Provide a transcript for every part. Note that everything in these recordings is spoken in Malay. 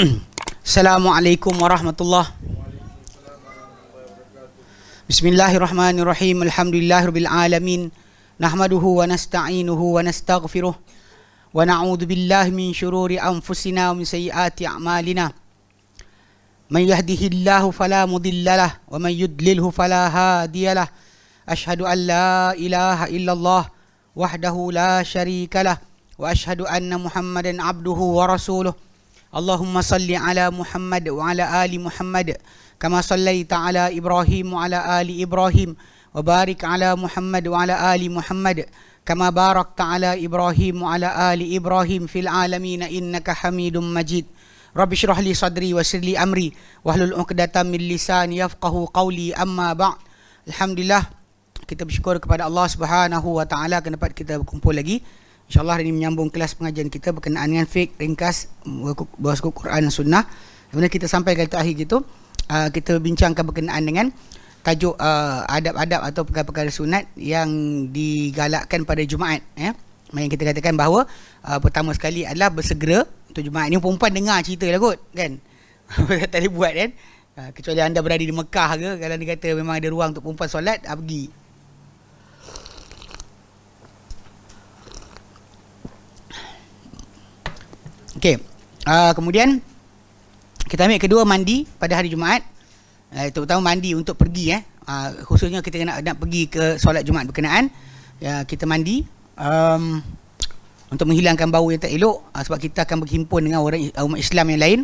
Assalamualaikum warahmatullahi. Bismillahirrahmanirrahim. Alhamdulillahirabbil alamin. Nahmaduhu wa nasta'inuhu wa nastaghfiruh. Wa na'udzu billahi min syururi anfusina wa min sayyiati a'malina. Man yahdihillahu fala mudhillalah wa man yudlilhu fala hadiyalah. Asyhadu an la ilaha illallah wahdahu la syarikalah wa asyhadu anna Muhammadan abduhu wa rasuluh. Allahumma salli ala Muhammad wa ala ali Muhammad kama sallaita ala Ibrahim wa ala ali Ibrahim wa barik ala Muhammad wa ala ali Muhammad kama barakta ala Ibrahim wa ala ali Ibrahim fil alamin innaka Hamidum Majid. Rabbi shrah li sadri wa yassir li amri wahlul 'uqdatam min lisani yafqahu qawli, amma ba'd. Alhamdulillah, kita bersyukur kepada Allah Subhanahu wa taala kerana dapat kita berkumpul lagi. InsyaAllah hari ini menyambung kelas pengajian kita berkenaan dengan fiqh ringkas bahasa Quran dan Sunnah. Kemudian kita sampai kali terakhir gitu, kita bincangkan berkenaan dengan tajuk adab-adab atau perkara-perkara sunat yang digalakkan pada Jumaat. Yang kita katakan bahawa pertama sekali adalah bersegera untuk Jumaat. Ini perempuan dengar cerita lah kot, kan? Tak boleh buat kan? Kecuali anda berada di Mekah ke, kalau dia kata memang ada ruang untuk perempuan solat, pergi. Okey, kemudian kita ambil kedua, mandi pada hari Jumaat. Terutama mandi untuk pergi, khususnya kita nak pergi ke solat Jumaat berkenaan, kita mandi untuk menghilangkan bau yang tak elok, sebab kita akan berhimpun dengan orang umat Islam yang lain.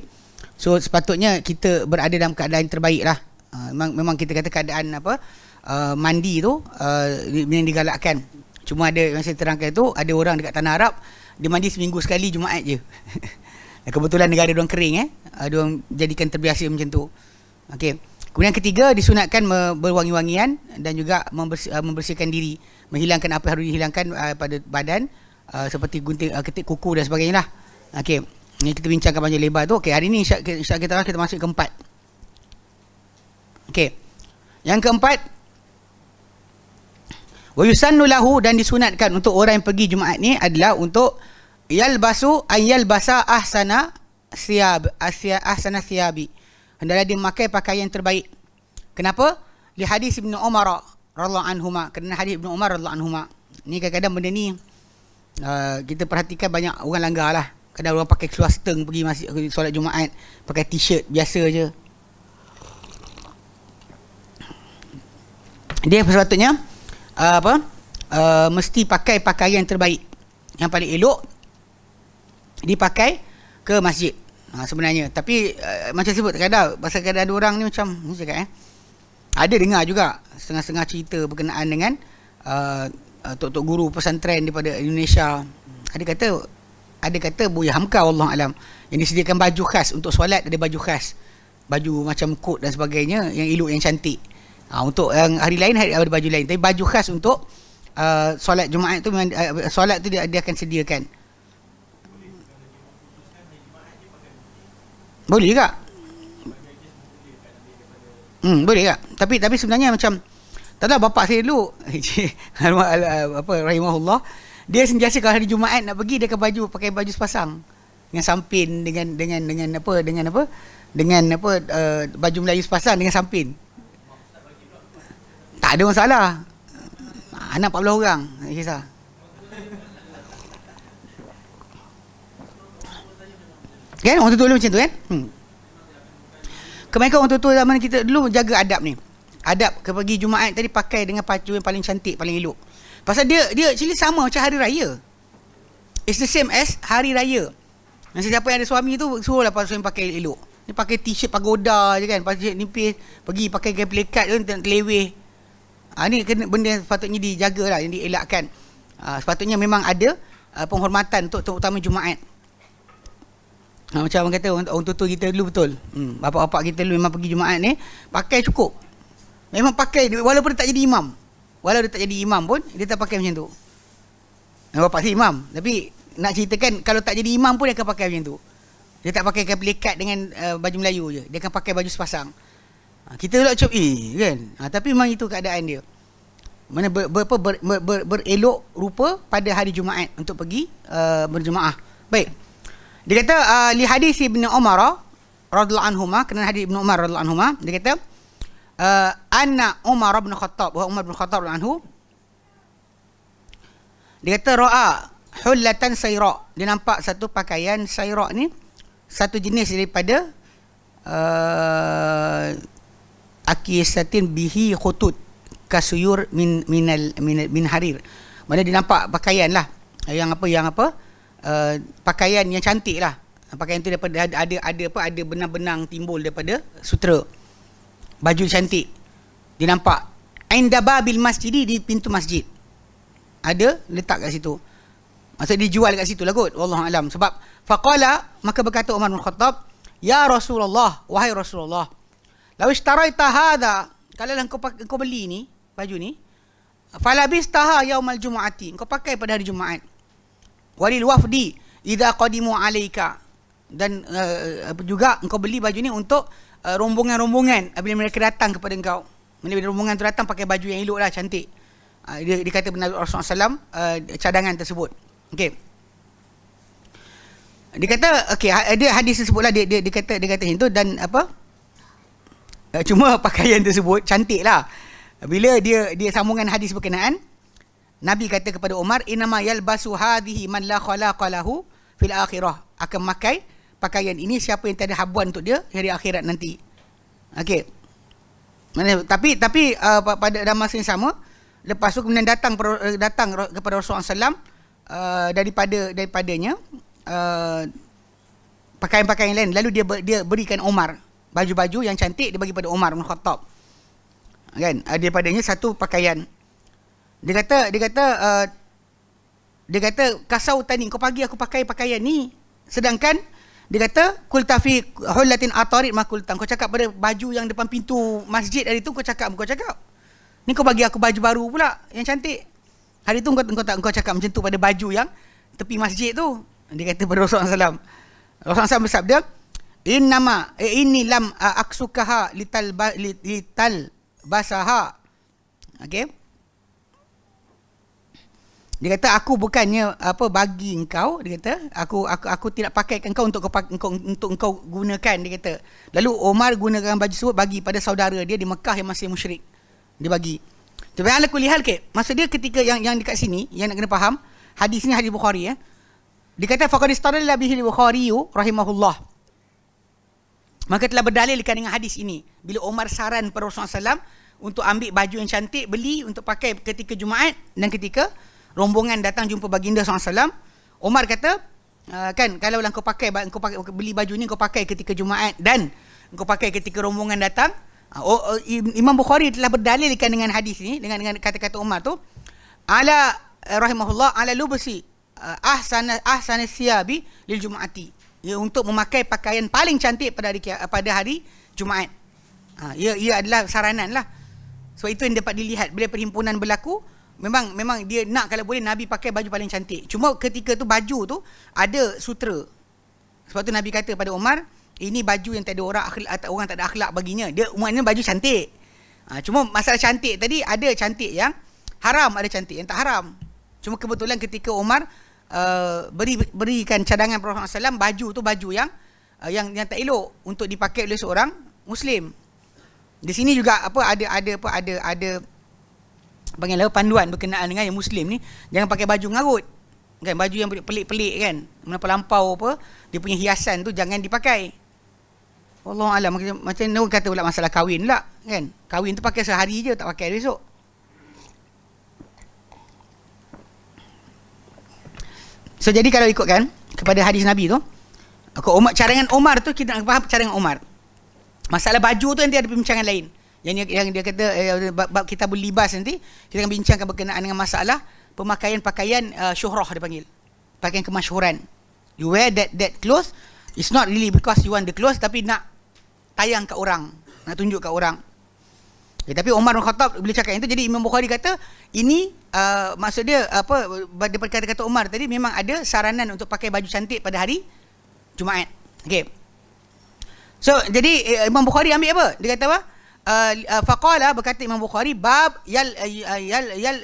So sepatutnya kita berada dalam keadaan yang terbaik lah. Memang kita kata keadaan mandi tu yang digalakkan. Cuma ada yang saya terangkan tu, ada orang dekat Tanah Arab, dia mandi seminggu sekali Jumaat je. Kebetulan negara diorang kering, diorang jadikan terbiasa macam tu. Okey. Kemudian ketiga, disunatkan berwangi-wangian dan juga membersihkan diri, menghilangkan apa yang harus dihilangkan pada badan, seperti gunting, ketik kuku dan sebagainya lah. Okey. Ini kita bincangkan panjang lebar tu. Okey, hari ni insya-Allah kita masuk ke keempat. Okey. Yang keempat, wa yusannu lahu, dan disunatkan untuk orang yang pergi Jumaat ni adalah untuk yalbasu basa ahsana thiyabi, hendaklah dia memakai pakaian terbaik. Kenapa? Li hadis Ibnu Umar radhiyallahu anhuma, kerana hadis Ibnu Umar radhiyallahu anhuma. Ni kadang-kadang benda ni kita perhatikan banyak orang langgar lah. Kadang orang pakai keluar seteng pergi masjid solat Jumaat, pakai t-shirt biasa je. Dia sepatutnya mesti pakai pakaian terbaik, yang paling elok dipakai ke masjid sebenarnya. Tapi macam sebut kadang ada orang ni macam ni cakap, ada dengar juga setengah-setengah cerita berkenaan dengan tok-tok guru pesantren daripada Indonesia. Ada kata Buya Hamka, wallahu alam, yang disediakan baju khas untuk solat. Ada baju khas, baju macam kot dan sebagainya yang elok, yang cantik. Untuk yang hari lain ada baju lain, tapi baju khas untuk solat Jumaat tu, solat tu dia akan sediakan. Boleh juga. Boleh juga. Tapi sebenarnya macam, taklah bapak saya dulu rahimahullah, dia sentiasa kalau hari Jumaat nak pergi, dia akan pakai baju sepasang dengan sampin, dengan baju Melayu sepasang dengan sampin. Tak ada masalah. Anak 14 orang, tak kisah. Kan orang tua-tua macam tu kan? Kebanyakan orang tua-tua zaman kita dulu jaga adab ni. Adab ke pergi Jumaat tadi pakai dengan baju yang paling cantik, paling elok. Pasal dia actually sama macam hari raya. It's the same as hari raya. Dan siapa yang ada suami tu, suruhlah suami pakai elok. Ni pakai t-shirt pagoda je kan, t-shirt nipis, pergi pakai gaya pelikat tu, tak teleweh. Ni benda yang sepatutnya dijaga lah, yang dielakkan. Sepatutnya memang ada penghormatan untuk terutama Jumaat. Macam orang kata, orang tua kita dulu betul. Bapak-bapak kita dulu memang pergi Jumaat ni pakai cukup. Memang pakai, walaupun dia tak jadi imam. Walau dia tak jadi imam pun, dia tak pakai macam tu. Bapak si imam, tapi nak ceritakan kalau tak jadi imam pun dia akan pakai macam tu. Dia tak pakai pelikat dengan baju Melayu je. Dia akan pakai baju sepasang. Kita pula macam kan. Tapi memang itu keadaan dia. Mana berelok rupa pada hari Jumaat untuk pergi berjemaah. Baik. Dia kata li hadis Ibnu Umar radhiyallahu anhuma, kerana hadis Ibnu Umar radhiyallahu anhuma, dia kata anna Umar bin Khattab, wa Umar bin Khattab anhu, dia kata ra'a hullatan sayra, dia nampak satu pakaian sayra ni satu jenis daripada akisatin bihi khutut kasuyur min harir. Mana dia nampak pakaian lah yang pakaian yang cantik lah. Pakaian tu daripada ada benang-benang timbul daripada sutera. Baju cantik. Dia nampak inda babil masjid, di pintu masjid. Ada letak kat situ. Maksud dia jual kat situ lah kot. Wallahu alam. Sebab faqala, maka berkata Umar bin Khattab, ya Rasulullah, wahai Rasulullah, law ishtaraita hadha, kalau engkau beli ni, baju ni, falabistaha yaumal jumu'ati, engkau pakai pada hari Jumaat. Walil wafdi idza qadimu alaika, dan juga engkau beli baju ni untuk rombongan-rombongan apabila mereka datang kepada engkau. Bila rombongan tu datang pakai baju yang elok lah, cantik. Dia kata Nabi Rasulullah SAW cadangan tersebut. Okey. Dia kata okey, ada hadis tersebut lah, dia kata itu, dan apa? Cuma pakaian tersebut cantik lah. Bila dia sambungan hadis berkenaan, Nabi kata kepada Umar, inama yalbasu hadhihi man la khalaqa lahu fil akhirah, akan memakai pakaian ini siapa yang tak ada habuan untuk dia hari akhirat nanti. Okey. Tapi pada dalam masa yang sama, lepas tu kemudian datang kepada Rasulullah SAW daripadanya pakaian-pakaian lain, lalu dia berikan Umar baju-baju yang cantik, dia bagi pada Umar bin Khattab, kan, daripadanya satu pakaian. Dia kata kasau tani, kau pagi aku pakai pakaian ni, sedangkan dia kata kultafi hullatin atarid makultan, kau cakap pada baju yang depan pintu masjid hari tu, kau cakap ni kau bagi aku baju baru pula yang cantik. Hari tu kau cakap macam tu pada baju yang tepi masjid tu. Dia kata pada Rasulullah SAW. Rasulullah SAW bersabda, inni lam aksukaha lital basaha. Okey. Dia kata aku bukannya bagi engkau, dia kata aku tidak pakaikan engkau untuk engkau gunakan, dia kata. Lalu Umar gunakan baju tersebut bagi pada saudara dia di Mekah yang masih musyrik. Dia bagi. Tapi ala kulli hal ke, maksud dia ketika yang dekat sini yang nak kena faham, hadis ni hadis Bukhari ya. Dia kata faqad istadalla bihi al-Bukhari rahimahullah. Maka telah berdalilkan dengan hadis ini bila Umar saran pada Rasulullah SAW untuk ambil baju yang cantik, beli untuk pakai ketika Jumaat dan ketika rombongan datang jumpa baginda SAW. Umar kata, kan, kalau kau beli baju ni kau pakai ketika Jumaat dan kau pakai ketika rombongan datang. Imam Bukhari telah berdalilkan dengan hadis ni, dengan kata-kata Umar tu, ala rahimahullah ala lubsi ahsana siyabi lil jumu'ati, ya, untuk memakai pakaian paling cantik pada hari Jumaat. Ia adalah saranan lah. Sebab itu yang dapat dilihat bila perhimpunan berlaku. Memang dia nak kalau boleh Nabi pakai baju paling cantik. Cuma ketika tu baju tu ada sutera. Sebab tu Nabi kata pada Umar, ini baju yang tak ada orang tak ada akhlak baginya. Dia umatnya baju cantik. Cuma masalah cantik tadi, ada cantik yang haram, ada cantik yang tak haram. Cuma kebetulan ketika Umar berikan cadangan Rasulullah SAW, baju tu baju yang tak elok untuk dipakai oleh seorang Muslim. Di sini juga ada panggil panduan berkenaan dengan yang Muslim ni, jangan pakai baju ngarut, kan, baju yang pelik-pelik kan, melampau dia punya hiasan tu jangan dipakai. Wallahu alam. Macam orang kata pula masalah kahwin pula, kan, kahwin tu pakai sehari je, tak pakai besok. So jadi kalau ikutkan kepada hadis Nabi tu, cadangan Umar tu, kita nak faham cadangan Umar. Masalah baju tu nanti ada perbincangan lain. Yang dia kata bab kita berlibas nanti kita akan bincangkan berkenaan dengan masalah pemakaian pakaian syuhrah, dia panggil pakaian kemasyhuran. You wear that clothes, it's not really because you want the clothes, tapi nak tayang kat orang, nak tunjuk kat orang. Tapi Umar bin Khattab bila cakap itu, jadi Imam Bukhari kata ini maksud dia daripada kata-kata Umar tadi, memang ada saranan untuk pakai baju cantik pada hari Jumaat. Okey. So jadi Imam Bukhari ambil apa? Dia kata apa? Faqala, berkata Imam Bukhari, bab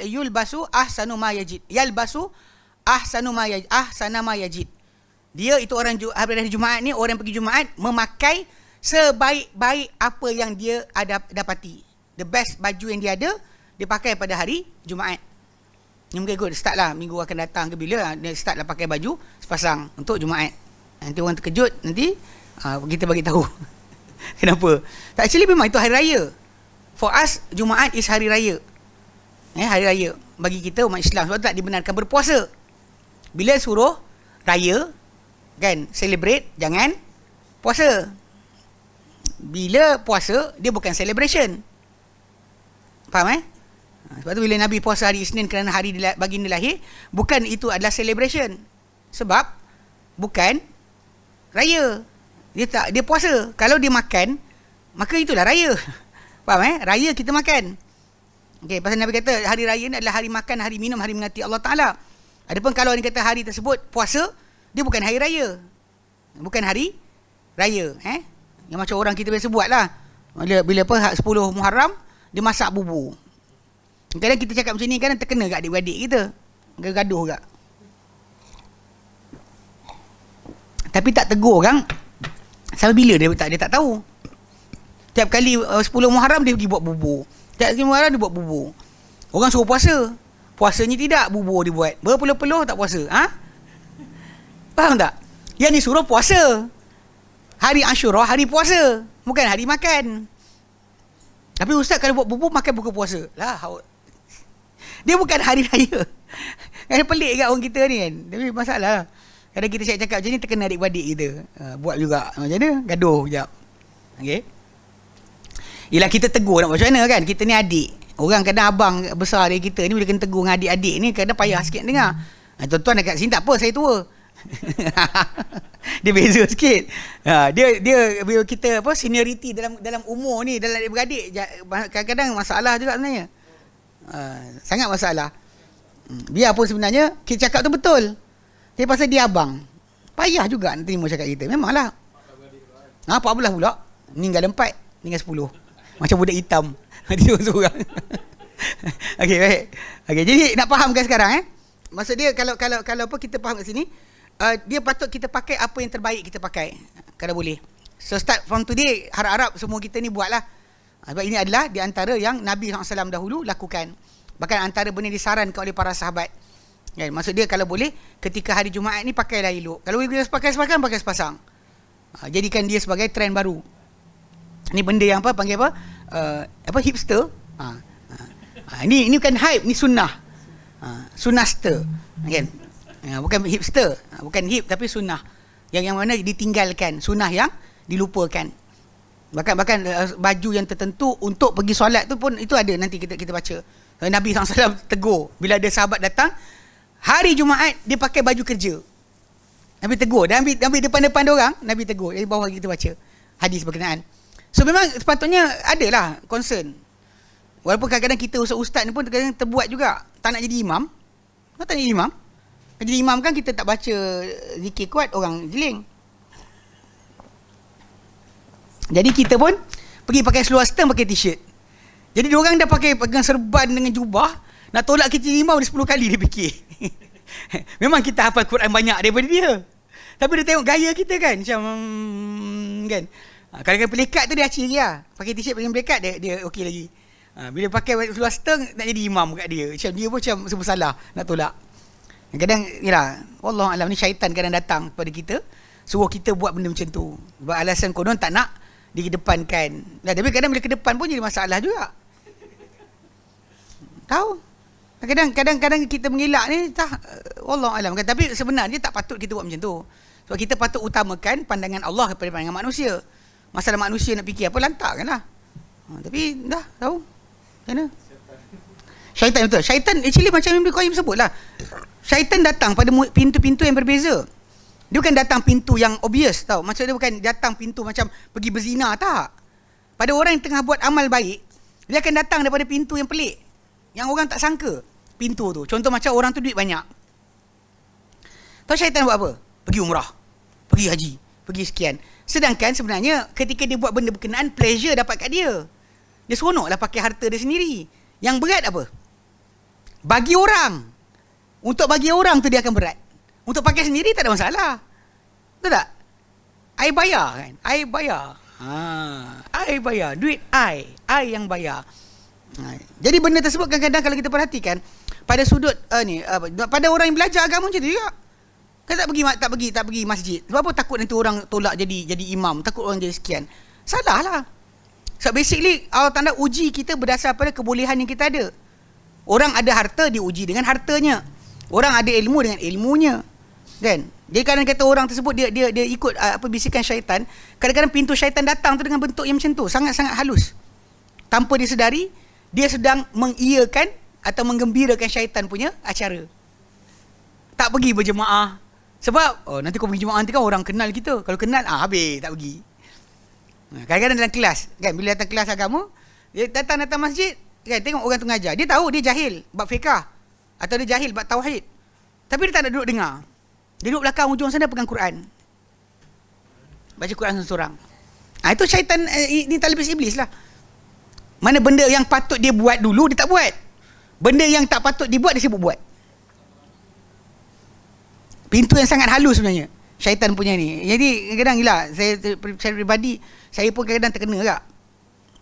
yulbasu ahsanu ma yajid. Yalbasu ahsana ma yajid. Dia itu orang hari Jumaat ni, orang yang pergi Jumaat memakai sebaik-baik apa yang dia ada dapati. The best baju yang dia ada, dia pakai pada hari Jumaat. Ni mungkin good, start lah minggu akan datang ke bila, dia start lah pakai baju sepasang untuk Jumaat. Nanti orang terkejut, nanti kita bagi tahu. Kenapa? Actually memang itu hari raya. For us, Jumaat is hari raya. Hari raya bagi kita umat Islam, sebab tak dibenarkan berpuasa. Bila suruh raya, kan, celebrate, jangan puasa. Bila puasa, dia bukan celebration. Faham sebab tu bila Nabi puasa hari Isnin kerana hari baginda lahir, bukan itu adalah celebration. Sebab bukan raya. Dia puasa. Kalau dia makan, maka itulah raya. Faham Raya kita makan. Okey, pasal Nabi kata hari raya ni adalah hari makan, hari minum, hari mengasihi Allah Taala. Adapun kalau dia kata hari tersebut puasa, dia bukan hari raya. Bukan hari raya, Yang macam orang kita biasa buat lah. Bila 10 Muharram, dia masak bubur. Kadang kita cakap macam ni, kadang terkena kat adik-beradik kita. Gaduh kat. Tapi tak tegur kan. Sampai bila dia tak tahu. Tiap kali 10 Muharram dia pergi buat bubur. Tiap kali Muharram dia buat bubur. Orang suruh puasa. Puasanya tidak, bubur dia buat. Berpeluh-peluh tak puasa. Faham tak? Yang ni suruh puasa. Hari Ashura, hari puasa. Bukan hari makan. Tapi ustaz kalau buat bubur, makan buka puasa. Lah, dia bukan hari raya. Kan pelik kat orang kita ni kan. Tapi masalah. Kadang kita cakap macam ni, terkena adik-beradik kita. Buat juga. Macam mana? Gaduh sekejap. Okay. Yelah kita tegur nak buat macam mana kan. Kita ni adik. Orang kadang abang besar dari kita ni, bila kena tegur dengan adik-adik ni, kadang payah sikit dengar. Tuan-tuan dekat sini tak apa, saya tua. Dia beza sikit. Dia bila kita seniority dalam umur ni, dalam adik-beradik, kadang-kadang masalah juga sebenarnya. Sangat masalah. Biar pun sebenarnya kita cakap tu betul. Tapi pasal dia abang, payah juga nak terima cakap kita. Memanglah. 14 pula. Meninggal 4, meninggal 10. Macam budak hitam. Mati seorang. Okey, baik. Okey, jadi nak fahamkan sekarang maksud dia kalau apa kita faham kat sini, dia patut kita pakai apa yang terbaik kita pakai kalau boleh. So start from today, harap-harap semua kita ni buatlah. Sebab ini adalah di antara yang Nabi SAW dahulu lakukan. Bahkan antara benda disarankan oleh para sahabat. Kan? Maksud dia kalau boleh, ketika hari Jumaat ni pakailah elok. Kalau boleh pakai sepasang, pakai sepasang. Jadikan dia sebagai trend baru. Ni benda yang panggil hipster. Ini bukan hype, ni sunnah. Sunnaster. Kan? Bukan hipster. Bukan hip tapi sunnah. Yang mana ditinggalkan. Sunnah yang dilupakan. Bahkan baju yang tertentu untuk pergi solat tu pun itu ada, nanti kita baca. Nabi SAW tegur bila ada sahabat datang hari Jumaat dia pakai baju kerja. Nabi tegur, dan ambil depan-depan dia orang, Nabi tegur. Di bawah kita baca hadis berkenaan. So memang sepatutnya adalah concern. Walaupun kadang-kadang kita ustaz ni pun kadang terbuat juga, tak nak jadi imam. Tak nak jadi imam. Jadi imam kan kita tak baca zikir kuat, orang jeling. Jadi kita pun pergi pakai seluar setem, pakai t-shirt. Jadi diorang dah pakai pegang serban dengan jubah, nak tolak kita imam dia 10 kali dia fikir. Memang kita hafal Quran banyak daripada dia. Tapi dia tengok gaya kita kan, macam kan. Kadang-kadang pelikat tu dia acik lagi lah. Pakai t-shirt pakai pelikat dia okey lagi. Bila pakai seluar setem nak jadi imam kat dia. Macam dia pun macam serba salah nak tolak. Kadang yalah, wallahualam ni syaitan kadang datang kepada kita, suruh kita buat benda macam tu. Sebab alasan konon tak nak dikedepankan. Tapi kadang bila ke depan pun jadi masalah juga. Tahu? Kadang-kadang kita mengelak ni wallahualam kan, tapi sebenarnya tak patut kita buat macam tu. Sebab kita patut utamakan pandangan Allah daripada pandangan manusia. Masalah manusia nak fikir apa, lantakkanlah. Tapi dah tahu. Macam mana? Syaitan betul. Syaitan actually macam Ibn Qayyim sebutlah. Syaitan datang pada pintu-pintu yang berbeza. Dia bukan datang pintu yang obvious, tau. Maksud dia bukan datang pintu macam pergi berzina, tak. Pada orang yang tengah buat amal baik, dia akan datang daripada pintu yang pelik, yang orang tak sangka pintu tu. Contoh macam orang tu duit banyak. Tahu syaitan buat apa? Pergi umrah, pergi haji, pergi sekian. Sedangkan sebenarnya ketika dia buat benda berkenaan, pleasure dapat kat dia. Dia seronoklah pakai harta dia sendiri. Yang berat apa? Bagi orang. Untuk bagi orang tu dia akan berat. Untuk pakai sendiri tak ada masalah. Betul tak? I bayar kan? I bayar. I bayar. Duit I yang bayar. Jadi benda tersebut kadang-kadang kalau kita perhatikan pada sudut pada orang yang belajar agama macam tu juga. Kan tak pergi masjid. Sebab apa? Takut nanti orang tolak jadi imam, takut orang jadi sekian. Salah lah. So basically Allah Ta'ala uji kita berdasar pada kebolehan yang kita ada. Orang ada harta diuji dengan hartanya. Orang ada ilmu dengan ilmunya. Kan? Jadi kadang kata orang tersebut dia ikut bisikan syaitan. Kadang-kadang pintu syaitan datang tu dengan bentuk yang macam tu, sangat-sangat halus. Tanpa dia sedari, dia sedang mengiyakan atau menggembirakan syaitan punya acara. Tak pergi berjemaah. Sebab nanti kau pergi jemaah nanti kan orang kenal kita. Kalau kenal habis tak pergi. Kadang-kadang dalam kelas kan, bila datang kelas agama, dia datang masjid kan, tengok orang tu ngajar, dia tahu dia jahil bab fiqah atau dia jahil bab tauhid, tapi dia tak nak duduk dengar. Dia duduk belakang ujung sana pegang Quran, baca Quran seorang. Itu syaitan, ini talbis iblis lah. Mana benda yang patut dia buat dulu dia tak buat, benda yang tak patut dibuat dia sibuk buat. Pintu yang sangat halus sebenarnya syaitan punya ni. Jadi kadang-kadang gila, saya pribadi, saya pun kadang-kadang terkena juga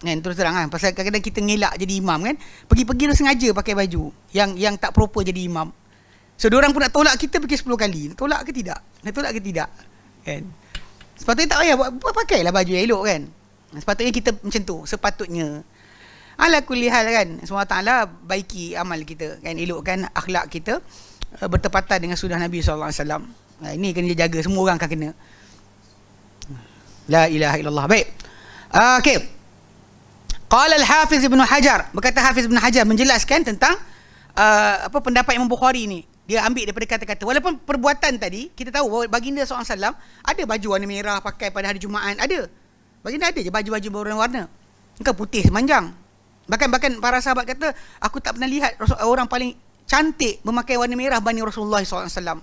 kan, terus terang kan, pasal kadang-kadang kita ngelak jadi imam kan, pergi-pergi tu sengaja pakai baju yang tak proper jadi imam. So diorang pun nak tolak kita pergi 10 kali, nak tolak ke tidak kan. Sepatutnya tak payah pakailah baju yang elok kan. Sepatutnya kita macam tu, sepatutnya. Ala kulli hal kan, semua Ta'ala baiki amal kita kan, elokkan akhlak kita bertepatan dengan sunnah Nabi SAW. Ini kena jaga, semua orang akan kena. La ilaha illallah. Baik. Okey. Qala al-Hafiz Ibn Hajar, berkata Hafiz Ibn Hajar menjelaskan tentang pendapat Imam Bukhari ni. Dia ambil daripada kata-kata, walaupun perbuatan tadi kita tahu bahawa baginda SAW ada baju warna merah pakai pada hari Jumaat, ada. Baginda ada je baju-baju berwarna-warna. Bukan putih semanjang. Bahkan para sahabat kata, aku tak pernah lihat orang paling cantik memakai warna merah banding Rasulullah SAW.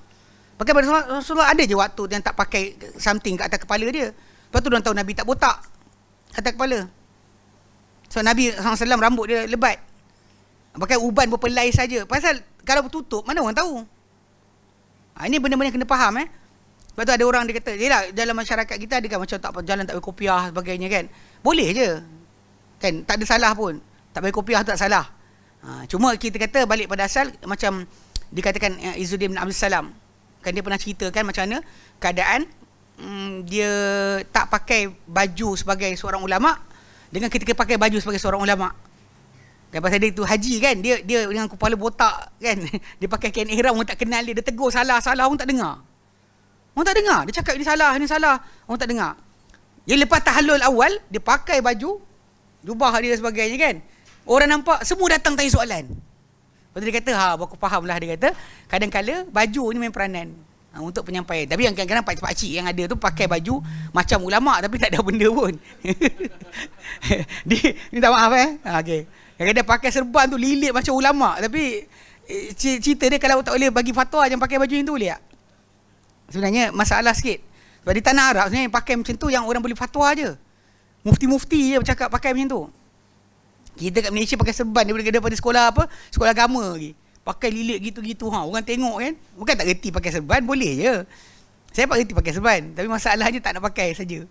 Pakai Rasulullah ada je waktu yang tak pakai something kat atas kepala dia. Lepas tu orang tahu Nabi tak botak atas kepala. So Nabi SAW rambut dia lebat, pakai uban berpelai saja. Pasal kalau bertutup mana orang tahu. Ini benda-benda kena faham Lepas tu ada orang dia kata, yelah dalam masyarakat kita ada kan macam tak jalan tak pakai kopiah sebagainya kan. Boleh je kan, tak ada salah pun. Tak pakai kopiah tu tak salah. Cuma kita kata balik pada asal, macam dikatakan Izzuddin bin Abdul Salam kan, dia pernah ceritakan macam mana keadaan dia tak pakai baju sebagai seorang ulama dengan ketika pakai baju sebagai seorang ulama. Dan pasal dia tu haji kan, dia dengan kepala botak kan, dia pakai kain ihram, orang tak kenal dia tegur salah orang tak dengar. Dia cakap ini salah, orang tak dengar. Yang lepas tahallul awal, dia pakai baju jubah dia sebagainya kan, orang nampak, semua datang tanya soalan. Lepas tu dia kata, aku faham lah, dia kata kadang-kala baju ni main peranan untuk penyampaian. Tapi yang kadang-kadang pakcik yang ada tu pakai baju macam ulama' tapi tak ada benda pun. Ni tak maaf okay. Kadang-kadang pakai serban tu lilit macam ulama' tapi cerita dia kalau tak boleh bagi fatwa jangan pakai baju yang tu boleh tak? Sebenarnya masalah sikit. Sebab di tanah Arab sebenarnya pakai macam tu yang orang boleh fatwa je. Mufti-mufti je bercakap pakai macam tu. Kita kat Malaysia pakai serban daripada sekolah sekolah agama lagi. Pakai lilit gitu-gitu orang tengok kan. Bukan tak reti pakai serban, boleh je. Saya tak reti pakai serban, tapi masalahnya tak nak pakai saja.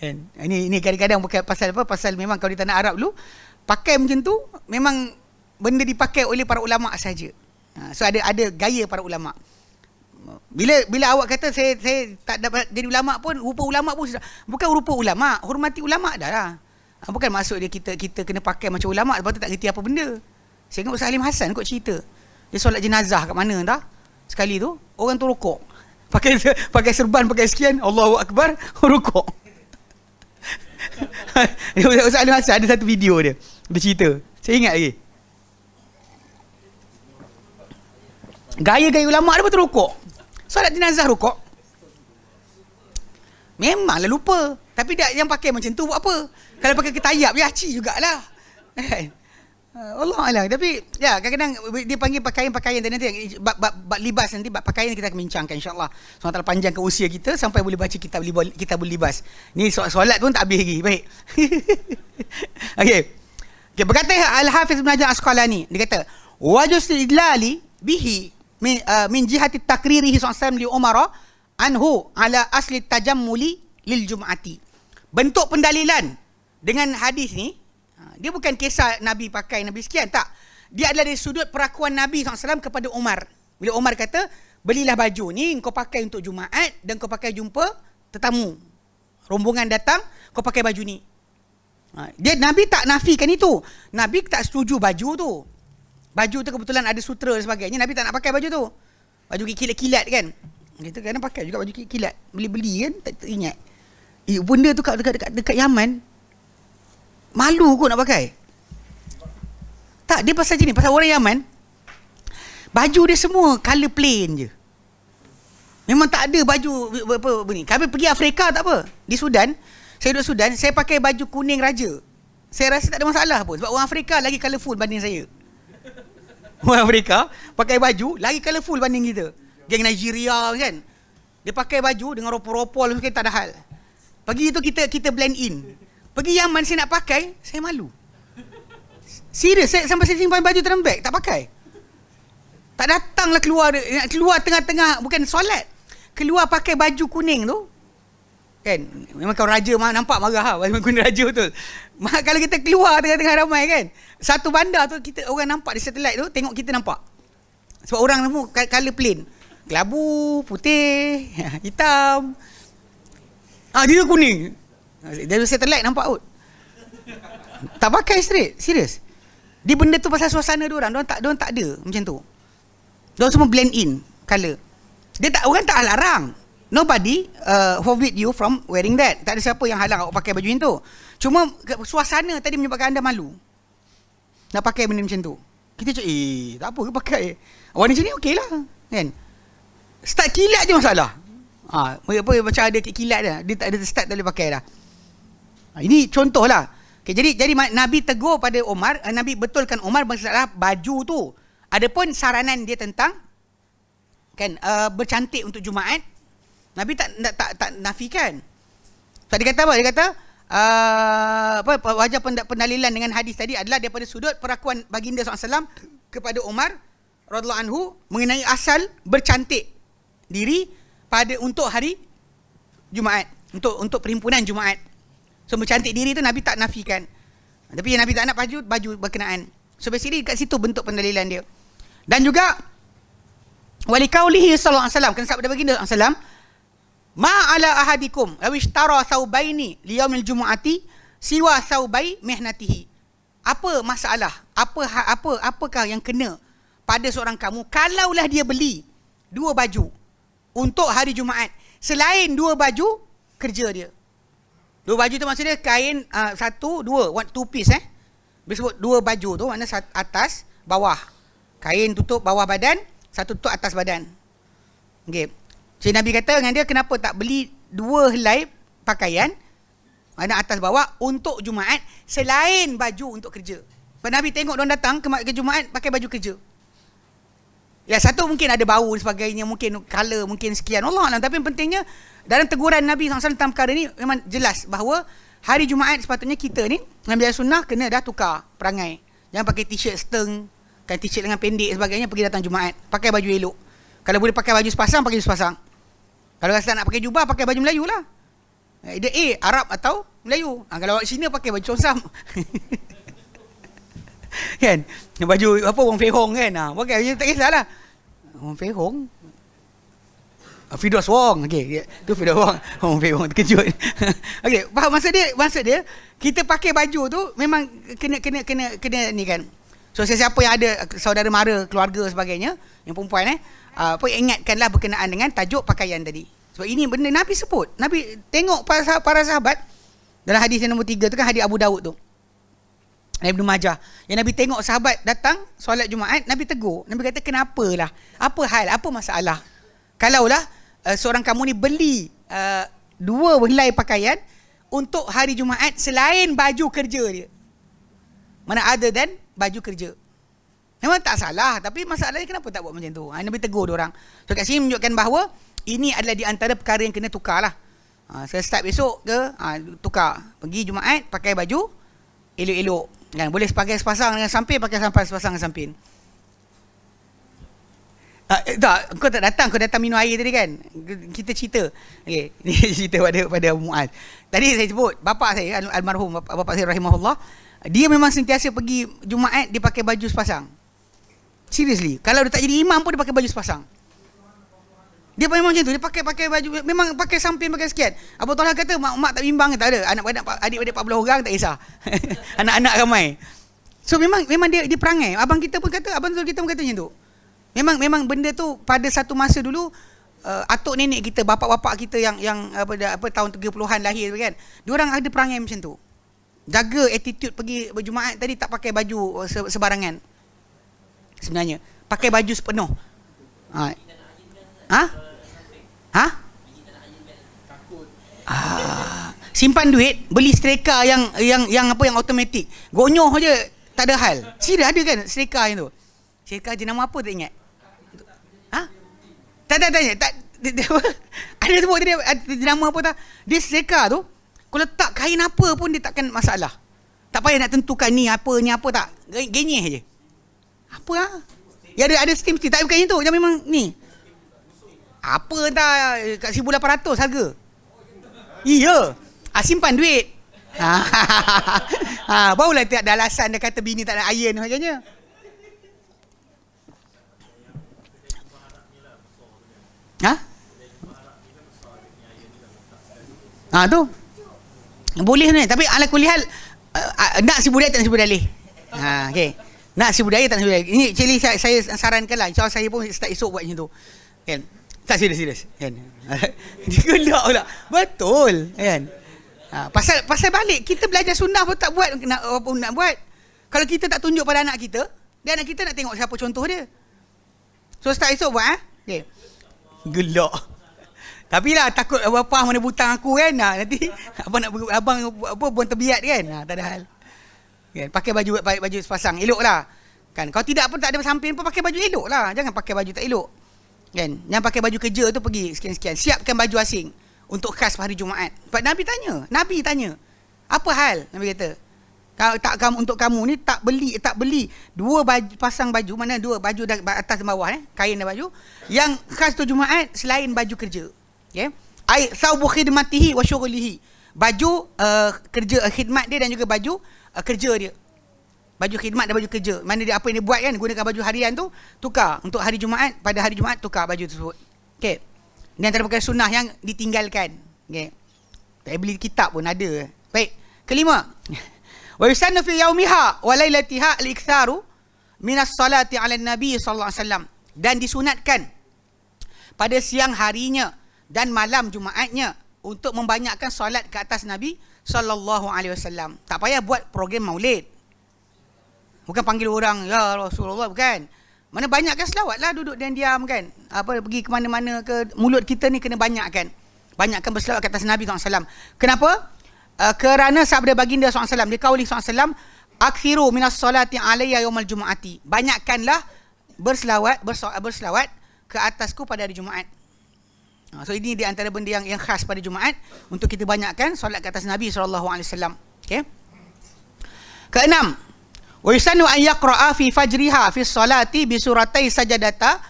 Kan? Ini kadang-kadang bukan pasal memang kalau di tanah Arab dulu pakai macam tu memang benda dipakai oleh para ulama saja. So ada gaya para ulama. Bila awak kata saya tak dapat jadi ulama pun, rupa ulama pun bukan rupa ulama, hormati ulama dah lah. Bukan maksud dia kita kena pakai macam ulama sebab tu tak reti apa benda. Saya ingat Ustaz Halim Hassan kot cerita. Dia solat jenazah kat mana entah. Sekali tu orang tu rukuk. Pakai serban, pakai sekian, Allahu Akbar, rukuk. Ustaz Halim Hassan ada satu video dia cerita. Saya ingat lagi. Gaya-gaya ulama' dia betul rukuk. Solat jenazah rukuk. Memanglah lupa. Tapi yang pakai macam tu buat apa? Kalau pakai ketayap, ya aci jugalah. Allah Allah. Tapi ya kadang-kadang dia panggil pakaian-pakaian nanti bab libas, nanti bab pakaian kita akan bincangkan insya-Allah. Soal panjangkan usia kita sampai boleh baca kitabul libas. Ni solat pun tak habis lagi. Baik. Okey. Berkata Al-Hafiz Ibn Hajar Asqalani, dia kata wajus idlali bihi min jihati takririhi sallallahu li umara anhu ala asli tajammuli lil jum'ati. Bentuk pendalilan dengan hadis ni, dia bukan kisah Nabi pakai Nabi sekian, tak. Dia adalah dari sudut perakuan Nabi SAW kepada Umar. Bila Umar kata, belilah baju ni kau pakai untuk Jumaat dan kau pakai jumpa tetamu. Rombongan datang, kau pakai baju ni. Dia Nabi tak nafikan itu. Nabi tak setuju baju tu. Baju tu kebetulan ada sutra dan sebagainya. Nabi tak nak pakai baju tu. Baju kilat-kilat kan. Kita kadang pakai juga baju kilat. Beli-beli kan, tak ingat. Benda tu dekat Yaman. Malu kot nak pakai. Tak, dia pasal jenis. Pasal orang Yaman, baju dia semua colour plain je. Memang tak ada baju apa ni. Kami pergi Afrika tak apa. Di Sudan, saya duduk Sudan, saya pakai baju kuning raja. Saya rasa tak ada masalah pun. Sebab orang Afrika lagi colourful banding saya. Orang Afrika pakai baju lagi colourful banding kita. Geng Nigeria kan. Dia pakai baju dengan ropol-ropol mungkin tak ada hal. Pagi tu kita blend in. Pergi Yaman saya nak pakai, saya malu. Serius, sampai saya simpan baju dalam beg, tak pakai. Tak datanglah keluar tengah-tengah, bukan solat. Keluar pakai baju kuning tu. Kan? Memang kau raja nampak marah ha, memang kuning raja betul. Kalau kita keluar tengah-tengah ramai kan, satu bandar tu kita orang nampak di satellite tu, tengok kita nampak. Sebab orang semua colour plain. Kelabu, putih, hitam. Dia kuning. Dari satellite nampak kot. Tak pakai straight, serius. Dia benda tu pasal suasana diorang tak ada macam tu. Diorang semua blend in colour. Orang tak larang. Nobody forbid you from wearing that. Tak ada siapa yang halang awak pakai baju yang tu. Cuma suasana tadi menyebabkan anda malu nak pakai benda macam tu. Kita cakap, tak apa ke pakai. Warna macam ni okey lah kan. Start kilat je masalah. Macam ada kilat dah. Dia tak ada start tak boleh pakai dah. Ini contoh lah. Okay, jadi Nabi tegur pada Umar, Nabi betulkan Umar masalah baju tu. Adapun saranan dia tentang kan bercantik untuk Jumaat, Nabi tak nafikan. Tadi kata apa? Dia kata wajah pendalilan dengan hadis tadi adalah daripada sudut perakuan baginda SAW kepada Umar radhiyallahu anhu mengenai asal bercantik diri untuk hari Jumaat, untuk perhimpunan Jumaat. So bercantik diri tu Nabi tak nafikan. Tapi Nabi tak nak baju berkenaan. So basically kat situ bentuk pendalilan dia. Dan juga walikaulihi sallallahu alaihi wasallam, kena sabda baginda sallallahu alaihi wasallam, ma ala ahadikum law ishtara thawbaini liyaumil jumu'ati siwa thawbai mihnatihi. Apa masalah? Apakah yang kena pada seorang kamu kalaulah dia beli dua baju untuk hari Jumaat selain dua baju kerja dia. Dua baju tu maksudnya kain two piece Bila sebut dua baju tu maknanya atas bawah. Kain tutup bawah badan, satu tutup atas badan. Okey. Jadi Nabi kata dengan dia, kenapa tak beli dua helai pakaian mana atas bawah untuk Jumaat selain baju untuk kerja. Sebab Nabi tengok diorang datang ke Jumaat pakai baju kerja. Ya, satu mungkin ada bau dan sebagainya, mungkin color, mungkin sekian. Allah Alam. Tapi yang pentingnya dalam teguran Nabi SAW tentang perkara ni memang jelas bahawa hari Jumaat sepatutnya kita ni Nabi Sunnah kena dah tukar perangai. Jangan pakai t-shirt seteng, kan t-shirt lengan pendek dan sebagainya pergi datang Jumaat. Pakai baju elok. Kalau boleh pakai baju sepasang, pakai baju sepasang. Kalau rasa nak pakai jubah, pakai baju Melayu lah. Either Arab atau Melayu. Kalau awak Cina, pakai baju Chonsam. Kan? Baju apa, Wong Fei Hong kan? Pakai baju tak kisahlah. Wong Fei Hong. Fidos Wong. Okey, tu Fidos Wong. Wong Fei Hong terkejut. Okey, faham maksud dia kita pakai baju tu memang kena ni kan. So siapa yang ada saudara mara, keluarga sebagainya, yang perempuan ingatkanlah berkenaan dengan tajuk pakaian tadi. Sebab ini benda Nabi sebut. Nabi tengok para sahabat dalam hadis yang nombor 3 tu kan, hadis Abu Daud tu. Ibnu Majah. Yang Nabi tengok sahabat datang solat Jumaat, Nabi tegur. Nabi kata, kenapalah? Apa hal? Apa masalah? Kalaulah seorang kamu ni beli dua helai pakaian untuk hari Jumaat selain baju kerja dia. Mana other than baju kerja. Memang tak salah, tapi masalahnya kenapa tak buat macam tu? Nabi tegur diorang. So kat sini menunjukkan bahawa ini adalah di antara perkara yang kena tukar lah. Saya start besok ke, tukar. Pergi Jumaat pakai baju elok-elok. Kan? Boleh pakai sepasang dengan samping, pakai sepasang dengan samping. Tak, kau tak datang, kau datang minum air tadi kan. Kita cerita. Okey, ni cerita pada Muaz. Tadi saya sebut bapa saya almarhum bapa saya rahimahullah, dia memang sentiasa pergi Jumaat dia pakai baju sepasang. Seriously, kalau dia tak jadi imam pun dia pakai baju sepasang. Dia memang macam tu, dia pakai baju, memang pakai samping, pakai sekian. Abu Talha kata mak tak bimbang, tak ada. Adik-adik 14 orang tak kisah. Anak-anak ramai. So memang dia perangai. Abang kita pun kata, abang kita pun kata macam tu. Memang benda tu pada satu masa dulu, atuk nenek kita, bapak-bapak kita yang tahun 30-an lahir kan, diorang ada perangai macam tu. Jaga attitude pergi berjumaat tadi, tak pakai baju sebarangan. Sebenarnya pakai baju sepenuh. Simpan duit, beli streka yang automatik. Gonyoh je tak ada hal. Serius ada kan streka yang tu? Streka je nama apa tak ingat? Tak tanya. Ada sebut tadi nama apa tak? Dia streka tu, kalau letak kain apa pun dia takkan masalah. Tak payah nak tentukan ni apa tak. Genyeh je. Apa lah? Ya ada steam tak bukan itu. Dia memang ni. Apa tak kat 1,800 harga. Iya. Simpan duit. Barulah tak ada alasan dia kata bini tak ada iron macamnya. Tu. Boleh ni, tapi ala kulihal nak si budaya tak nak si budaya. Okey. Nak si budaya tak nak si budaya. Ini actually saya sarankanlah. InsyaAllah saya pun start esok buat macam tu. Kan? Tak serius kan. Dia gelak pula. Betul kan. Pasal balik kita belajar sunnah pun tak buat nak buat. Kalau kita tak tunjuk pada anak kita, dia anak kita nak tengok siapa contoh dia. So start esok buat okey. Gelak. Tapi lah takut bapa mana butang aku kan. Nanti abang buang terbiat kan. Tak ada hal. Kan, pakai baju sepasang eloklah. Kan, kalau tidak pun tak ada samping pun pakai baju eloklah. Jangan pakai baju tak elok. Kan, yang pakai baju kerja tu pergi sekian-sekian. Siapkan baju asing untuk khas hari Jumaat. Sebab Nabi tanya. Apa hal? Nabi kata, kalau untuk kamu ni tak beli dua pasang baju, mana dua baju atas dan bawah kain dan baju yang khas tu Jumaat selain baju kerja. Okey. Ai saubu khidmatihi wa syughlihi. Baju kerja khidmat dia dan juga baju kerja dia. Baju khidmat dan baju kerja. Mana dia apa yang dia buat kan, gunakan baju harian tu, tukar untuk hari Jumaat, pada hari Jumaat tukar baju tersebut. Okey. Ini antara perkara sunnah yang ditinggalkan. Okey. Tak beli kitab pun ada. Baik. Kelima. Wa yusannu fi yaumiha wa lailatiha al-iktharu minas salati 'ala nabi sallallahu alaihi wasallam. Dan disunatkan pada siang harinya dan malam Jumaatnya untuk membanyakkan solat ke atas Nabi sallallahu alaihi wasallam. Tak payah buat program maulid. Bukan panggil orang ya Rasulullah, bukan. Mana banyakkan selawatlah, duduk dan diam kan. Pergi ke mana-mana ke, mulut kita ni kena banyakkan. Banyakkan berselawat ke atas Nabi SAW. Kenapa? Kerana sabda baginda SAW, dia kauli SAW, akthiru minas salati alayya yaumal jumu'ati. Banyakkanlah berselawat ke atasku pada hari Jumaat. So ini di antara benda yang khas pada Jumaat untuk kita banyakkan solat ke atas Nabi SAW. Okay. Keenam, wa yusannu an yaqra'a fi fajriha fi salati bi suratai sajadata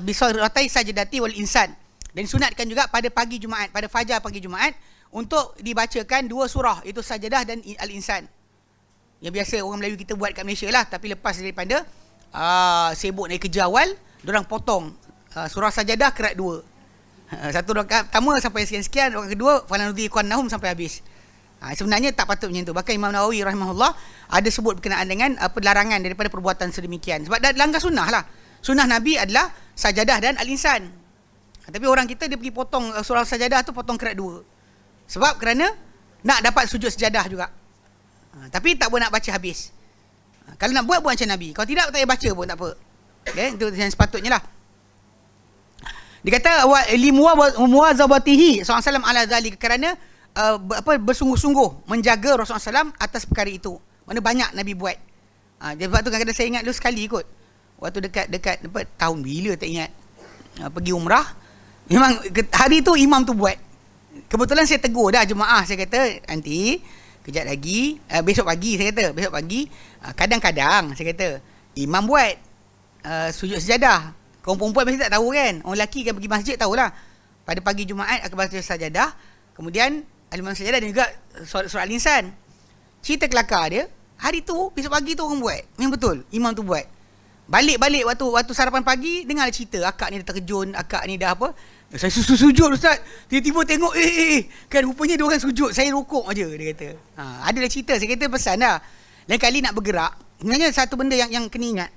bi suratai sajadati wal insan. Dan sunatkan juga pada pagi Jumaat, pada fajar pagi Jumaat untuk dibacakan dua surah, itu Sajadah dan Al-Insan. Yang biasa orang Melayu kita buat kat Malaysia lah, tapi lepas daripada sibuk naik kerja awal, diorang potong surah Sajadah kerat dua. Satu rakaat pertama sampai sekian-sekian, rakaat kedua falanudhi qannahum sampai habis. Sebenarnya tak patut macam tu. Bahkan Imam Nawawi rahimahullah ada sebut berkenaan dengan larangan daripada perbuatan sedemikian. Sebab dah langgar sunnah lah. Sunnah Nabi adalah Sajadah dan Al-Insan. Tapi orang kita dia pergi potong surah Sajadah tu, potong kerat dua. Sebab kerana nak dapat sujud sejadah juga. Tapi tak boleh nak baca habis. Kalau nak buat macam Nabi. Kalau tidak tak payah baca pun tak apa. Okay? Itu yang sepatutnya lah. Dia kata limuwazabatihi SAW ala zalik, kerana bersungguh-sungguh menjaga Rasulullah SAW atas perkara itu. Mana banyak Nabi buat. Sebab tu kadang-kadang saya ingat dulu sekali kot. Waktu dekat tahun bila tak ingat. Pergi umrah. Memang hari tu imam tu buat. Kebetulan saya tegur dah jemaah. Saya kata nanti kejap lagi, besok pagi saya kata, besok pagi kadang-kadang saya kata imam buat. sujud sejadah. Kaum perempuan mesti tak tahu kan. Orang lelaki kan pergi masjid tahulah. Pada pagi Jumaat akan baca sajadah. Kemudian al-Imam sajadah dan juga surah Al-Insan. Cerita kelakar dia, hari tu, besok pagi tu orang buat. Memang betul, imam tu buat. Balik-balik waktu sarapan pagi, dengar cerita. Akak ni dah terkejun, akak ni dah apa. Saya sujud Ustaz. Tiba-tiba tengok, kan rupanya dia orang sujud. Saya rukuk aja, dia kata. Adalah cerita, saya kata pesan dah. Lain kali nak bergerak, sebenarnya satu benda yang kena ingat.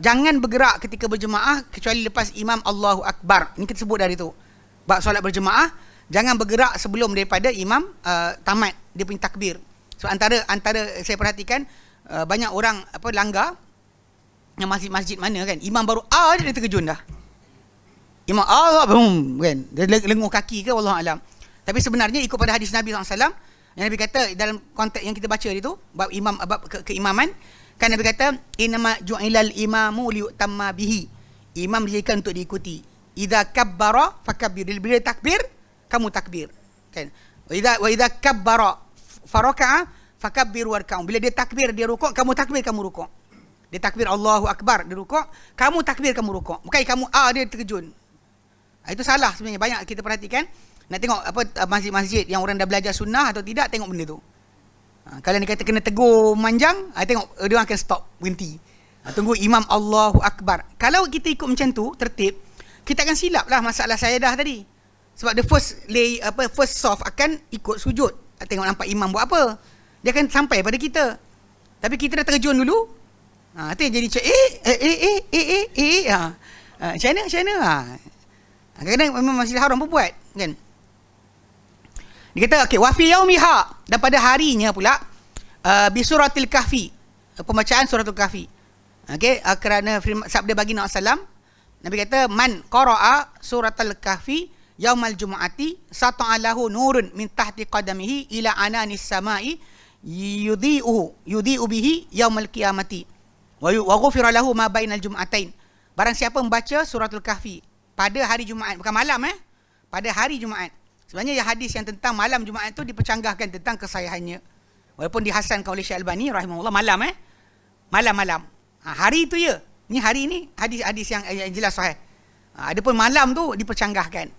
Jangan bergerak ketika berjemaah kecuali lepas imam Allahu Akbar. Ini kita sebut dari tu. Bab solat berjemaah, jangan bergerak sebelum daripada imam tamat dia punya takbir. So antara saya perhatikan banyak orang langgar yang masjid-masjid mana kan, imam baru dia terkejun dah. Imam kan, dia lenguh kaki ke wallahu alam. Tapi sebenarnya ikut pada hadis Nabi SAW, yang Nabi kata dalam konteks yang kita baca itu, bab imam, bab keimaman, kan Nabi kata innama ju'ilal imamu liyutamma bihi. Imam dijadikan untuk diikuti. Idza kabbara fakabbir. Bila takbir, kamu takbir. Kan? Wa idza kabbara faraka'a fakabbir warka'u. Bila dia takbir, dia rukuk, kamu takbir, kamu rukuk. Dia takbir Allahu Akbar, dia rukuk, kamu takbir, kamu rukuk. Bukan kamu dia terkejun. Itu salah sebenarnya. Banyak kita perhatikan. Nak tengok masjid-masjid yang orang dah belajar sunnah atau tidak, tengok benda tu. Kalau dia kata kena tegur manjang, tengok dia akan stop, berhenti. Tunggu imam Allahu Akbar. Kalau kita ikut macam tu, tertib, kita akan silap lah masalah sajadah tadi. Sebab the first soft akan ikut sujud. Tengok nampak imam buat apa. Dia akan sampai pada kita. Tapi kita dah terjun dulu. Itu yang jadi macam macam mana? Kadang-kadang memang Masjidil Haram pun buat kan. Dia kata okey, wa fi yaumiha, dan pada harinya pula bi suratil kahfi, pembacaan suratul kahfi. Okey, kerana sabda baginda sallam, Nabi kata man qara'a suratul kahfi yaumal jumu'ati sata'alahu nurun min tahti qadamihi ila ananis samai yudhi'u bihi yaumal qiyamati wa ghufira lahu ma bainal jum'atain. Barang siapa membaca suratul kahfi pada hari Jumaat, bukan malam pada hari Jumaat. Sebenarnya hadis yang tentang malam Jumaat tu dipercanggahkan tentang kesahihannya. Walaupun dihasankan oleh Syekh Albani rahimahullah, malam. Hari tu ya. Ni hari ni hadis yang jelas sahih. Adapun malam tu dipercanggahkan.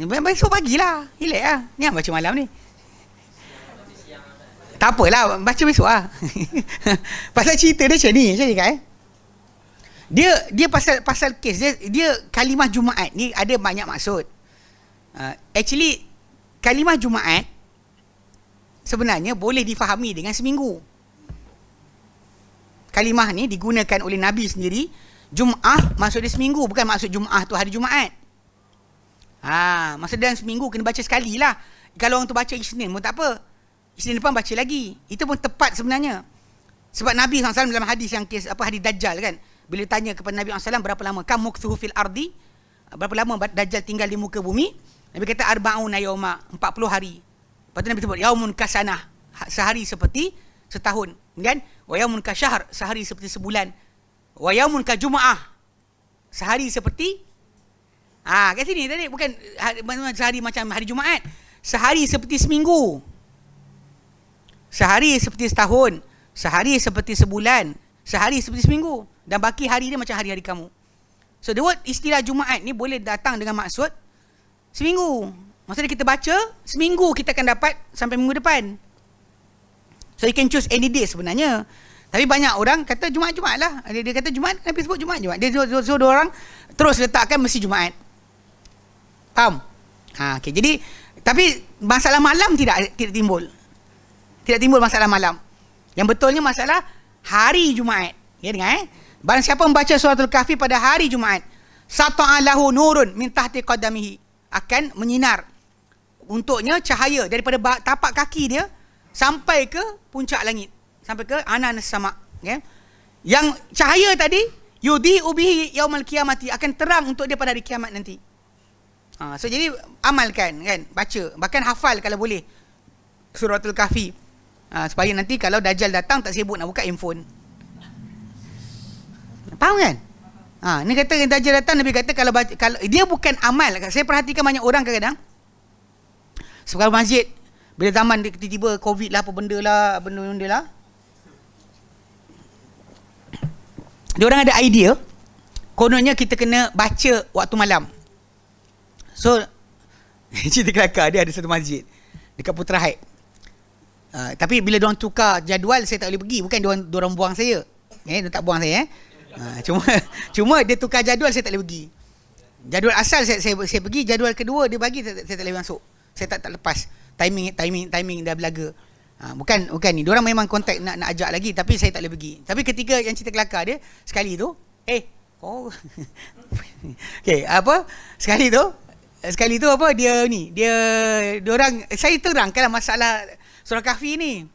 Besok pagilah. Relax lah. Ni yang baca malam ni. Tak apalah, baca besok lah. Pasal cerita dia macam ni, saya cakap Dia pasal kes dia kalimah Jumaat ni ada banyak maksud. Actually kalimah Jumaat sebenarnya boleh difahami dengan seminggu. Kalimah ni digunakan oleh Nabi sendiri. Jum'ah maksud dia seminggu, bukan maksud Jum'ah tu hari Jumaat. Maksud dalam seminggu kena baca sekali lah. Kalau orang tu baca Isnin pun tak apa, Isnin depan baca lagi. Itu pun tepat sebenarnya. Sebab Nabi SAW dalam hadis yang kes hadis Dajjal kan, bila tanya kepada Nabi SAW berapa lama kamuktuhu fil ardi, berapa lama Dajjal tinggal di muka bumi, Nabi kata arba'una yauma, 40 hari. Lepas tu Nabi sebut yaumun kasanah, sehari seperti setahun, kan? Wa yaumun kasyahr, sehari seperti sebulan. Wa yaumun kajumu'ah, sehari seperti kat sini tadi bukan sehari macam hari Jumaat, sehari seperti seminggu, sehari seperti setahun, sehari seperti sebulan, sehari seperti seminggu, dan baki hari dia macam hari-hari kamu. So the word istilah Jumaat ni boleh datang dengan maksud seminggu. Maksudnya kita baca seminggu, kita akan dapat sampai minggu depan. So you can choose any day sebenarnya. Tapi banyak orang kata Jumaat lah. Dia kata Jumaat, Nabi sebut Jumaat. Dia suruh orang terus letakkan mesti Jumaat. Faham? Okay, jadi tapi masalah malam tidak timbul. Tidak timbul masalah malam. Yang betulnya masalah hari Jumaat. Ya dengar Barang siapa membaca suratul kahfi pada hari Jumaat, sata'alahu nurun min tahti qadamihi, akan menyinar untuknya cahaya daripada tapak kaki dia sampai ke puncak langit, sampai ke ananas sama. Yang cahaya tadi yudhi'u bihi yaumal qiyamati, akan terang untuk dia pada hari kiamat nanti. So jadi amalkan kan, baca, bahkan hafal kalau boleh suratul kahfi, supaya nanti kalau Dajjal datang tak sibuk nak buka handphone. Faham kan? Ni kata Dajjal datang, Nabi kata kalau dia bukan amal. Saya perhatikan banyak orang kadang-kadang sekarang masjid, bila zaman tiba-tiba COVID lah, apa benda lah, diorang ada idea, kononnya kita kena baca waktu malam. So, cerita kelakar, dia ada satu masjid dekat Putra Heights. Tapi bila diorang tukar jadual, saya tak boleh pergi. Bukan diorang buang saya. Dia tak buang saya. Cuma dia tukar jadual, saya tak boleh pergi. Jadual asal saya pergi, jadual kedua dia bagi, saya tak boleh masuk. Saya tak lepas. Timing dah belaga. Bukan ni. Diorang memang kontak nak ajak lagi, tapi saya tak boleh pergi. Tapi ketika yang cerita kelakar dia, sekali tu, Sekali tu apa diorang, saya terangkanlah masalah surah Kahfi ni.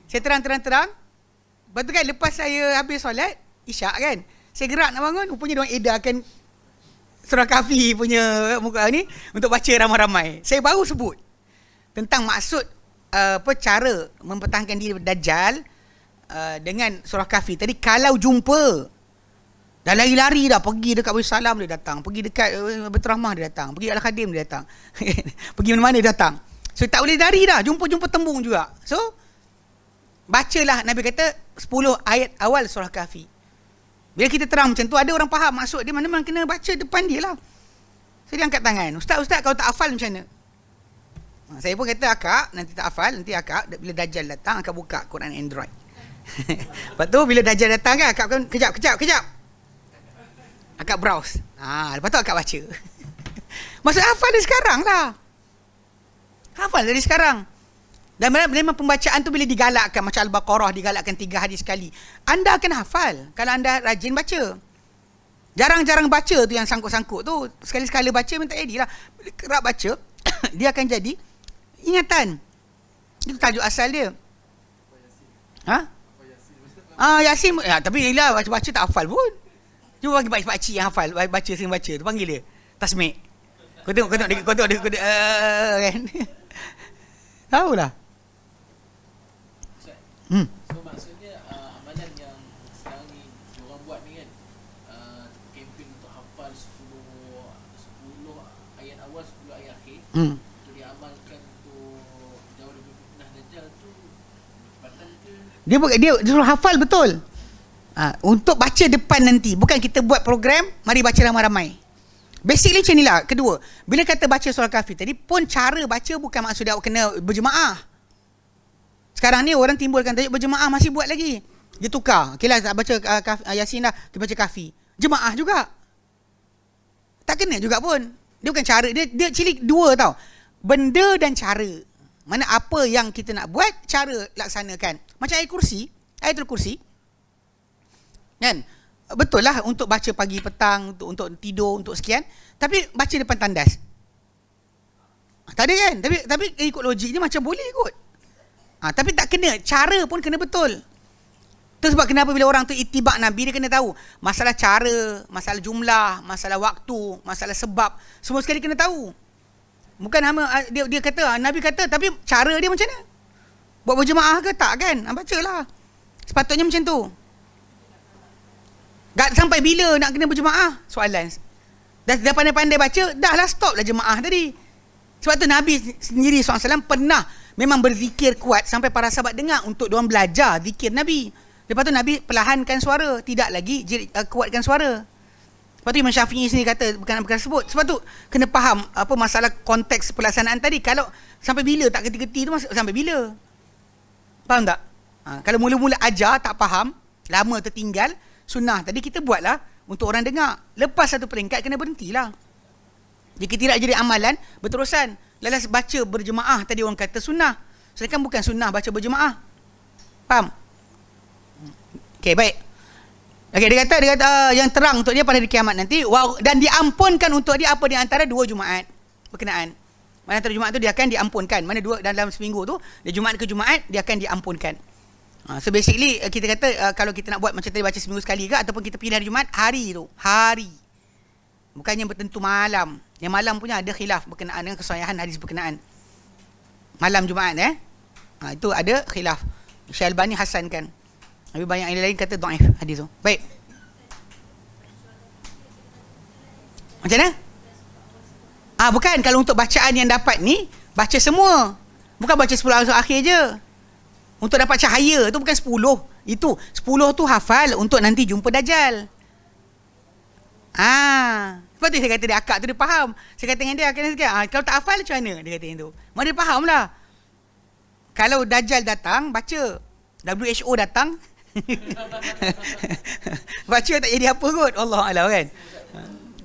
Saya terang. Lepas tu kan, lepas saya habis solat Isyak kan, saya gerak nak bangun, rupanya diorang edarkan surah Kahfi punya muka ni untuk baca ramai-ramai. Saya baru sebut tentang maksud cara mempertahankan diri Dajjal dengan surah Kahfi tadi. Kalau jumpa, dah lari-lari dah, pergi dekat Baitul Salam dia datang, pergi dekat Baitul Rahmah dia datang, pergi Al-Khadim dia datang, pergi mana-mana dia datang. So tak boleh lari dah, jumpa tembung juga. So bacalah, Nabi kata 10 ayat awal surah Kahfi. Bila kita terang macam tu, ada orang faham maksud dia, mana-mana kena baca depan dia lah. So dia angkat tangan, Ustaz kalau tak hafal macam mana? Saya pun kata, akak nanti tak hafal, nanti akak bila Dajjal datang akak buka Quran Android. Lepas tu bila Dajjal datang kan, akak kan kejap akak browse. Lepas tu akak baca. Maksud hafal dari sekarang lah. Hafal dari sekarang. Dan memang pembacaan tu bila digalakkan, macam Al-Baqarah digalakkan 3 hari sekali, anda akan hafal kalau anda rajin baca. Jarang-jarang baca tu yang sangkut-sangkut tu, sekali-sekala baca memang tak jadilah. Bila kerap baca dia akan jadi ingatan. Itu tajuk asal dia. Yasin. Tapi yelah, baca tak hafal pun. Cuba bagi pakcik yang hafal, baca sering baca tu, panggil dia Tasmik. Kau tengok kan. Tahulah. So maksudnya amalan yang sekarang ni diorang buat ni kan, kempen untuk hafal 10 ayat awal, 10 ayat akhir, untuk diamalkan untuk jauh lebih fitnah Dajjal tu, tempatan ke? Dia suruh hafal betul. Untuk baca depan nanti, bukan kita buat program mari baca ramai-ramai. Basically macam inilah. Kedua, bila kata baca surah Kahfi tadi pun, cara baca bukan maksud dia kena berjemaah. Sekarang ni orang timbulkan tajuk berjemaah, masih buat lagi. Dia tukar. Okay lah, tak baca Yasin dah, dia baca Kahfi. Jemaah juga. Tak kena juga pun. Dia bukan cara. Dia actually dua tau. Benda dan cara. Mana apa yang kita nak buat, cara laksanakan. Macam Ayatul Kursi. Kan? Betul lah untuk baca pagi petang, untuk tidur, untuk sekian. Tapi baca depan tandas. Tak ada kan? Tapi ikut logik dia macam boleh ikut. Tapi tak kena. Cara pun kena betul. Itu sebab kenapa bila orang tu itibak Nabi, dia kena tahu masalah cara, masalah jumlah, masalah waktu, masalah sebab, semua sekali kena tahu. Bukan dia kata, Nabi kata, tapi cara dia macam mana? Buat berjemaah ke tak kan? Bacalah. Sepatutnya macam tu. Sampai bila nak kena berjemaah? Soalan. Dah pandai-pandai baca, dah lah stop lah jemaah tadi. Sebab tu Nabi sendiri SAW pernah memang berzikir kuat sampai para sahabat dengar untuk diorang belajar zikir Nabi. Lepas tu Nabi perlahankan suara, tidak lagi kuatkan suara. Lepas tu Imam Syafi'i sendiri kata, bukan sebut. Sebab tu kena faham apa masalah konteks pelaksanaan tadi. Kalau sampai bila tak geti-geti tu, sampai bila? Faham tak? Kalau mula-mula ajar tak faham, lama tertinggal, sunnah tadi kita buatlah untuk orang dengar. Lepas satu peringkat kena berhentilah. Jika tidak jadi amalan berterusan. Lalas baca berjemaah tadi orang kata sunnah, sedangkan bukan sunnah baca berjemaah. Faham? Okey, baik. Okey, dia kata yang terang untuk dia pada hari kiamat nanti, dan diampunkan untuk dia apa di antara 2 Jumaat berkenaan. Mana antara Jumaat tu dia akan diampunkan. Mana 2 dalam seminggu tu, dari Jumaat ke Jumaat dia akan diampunkan. So basically kita kata kalau kita nak buat macam tadi, baca seminggu sekali ke, ataupun kita pilih hari Jumaat, hari. Bukannya bertentu malam. Yang malam punya ada khilaf berkenaan dengan kesahihan hadis berkenaan malam Jumaat. Itu ada khilaf. Syekh Albani hasankan. Tapi banyak yang lain kata dhaif hadis tu. Baik. Macam mana? Bukan, kalau untuk bacaan yang dapat ni, baca semua. Bukan baca 10 ayat akhir je. Untuk dapat cahaya tu bukan 10. Itu 10 tu hafal untuk nanti jumpa Dajjal. Lepas tu saya kata dia akak tu dia faham. Saya kata dengan dia, kalau tak hafal macam mana? Dia kata yang tu. Mak dia faham lah. Kalau Dajjal datang, baca. WHO datang. Baca tak jadi apa kot. Allah Allah kan.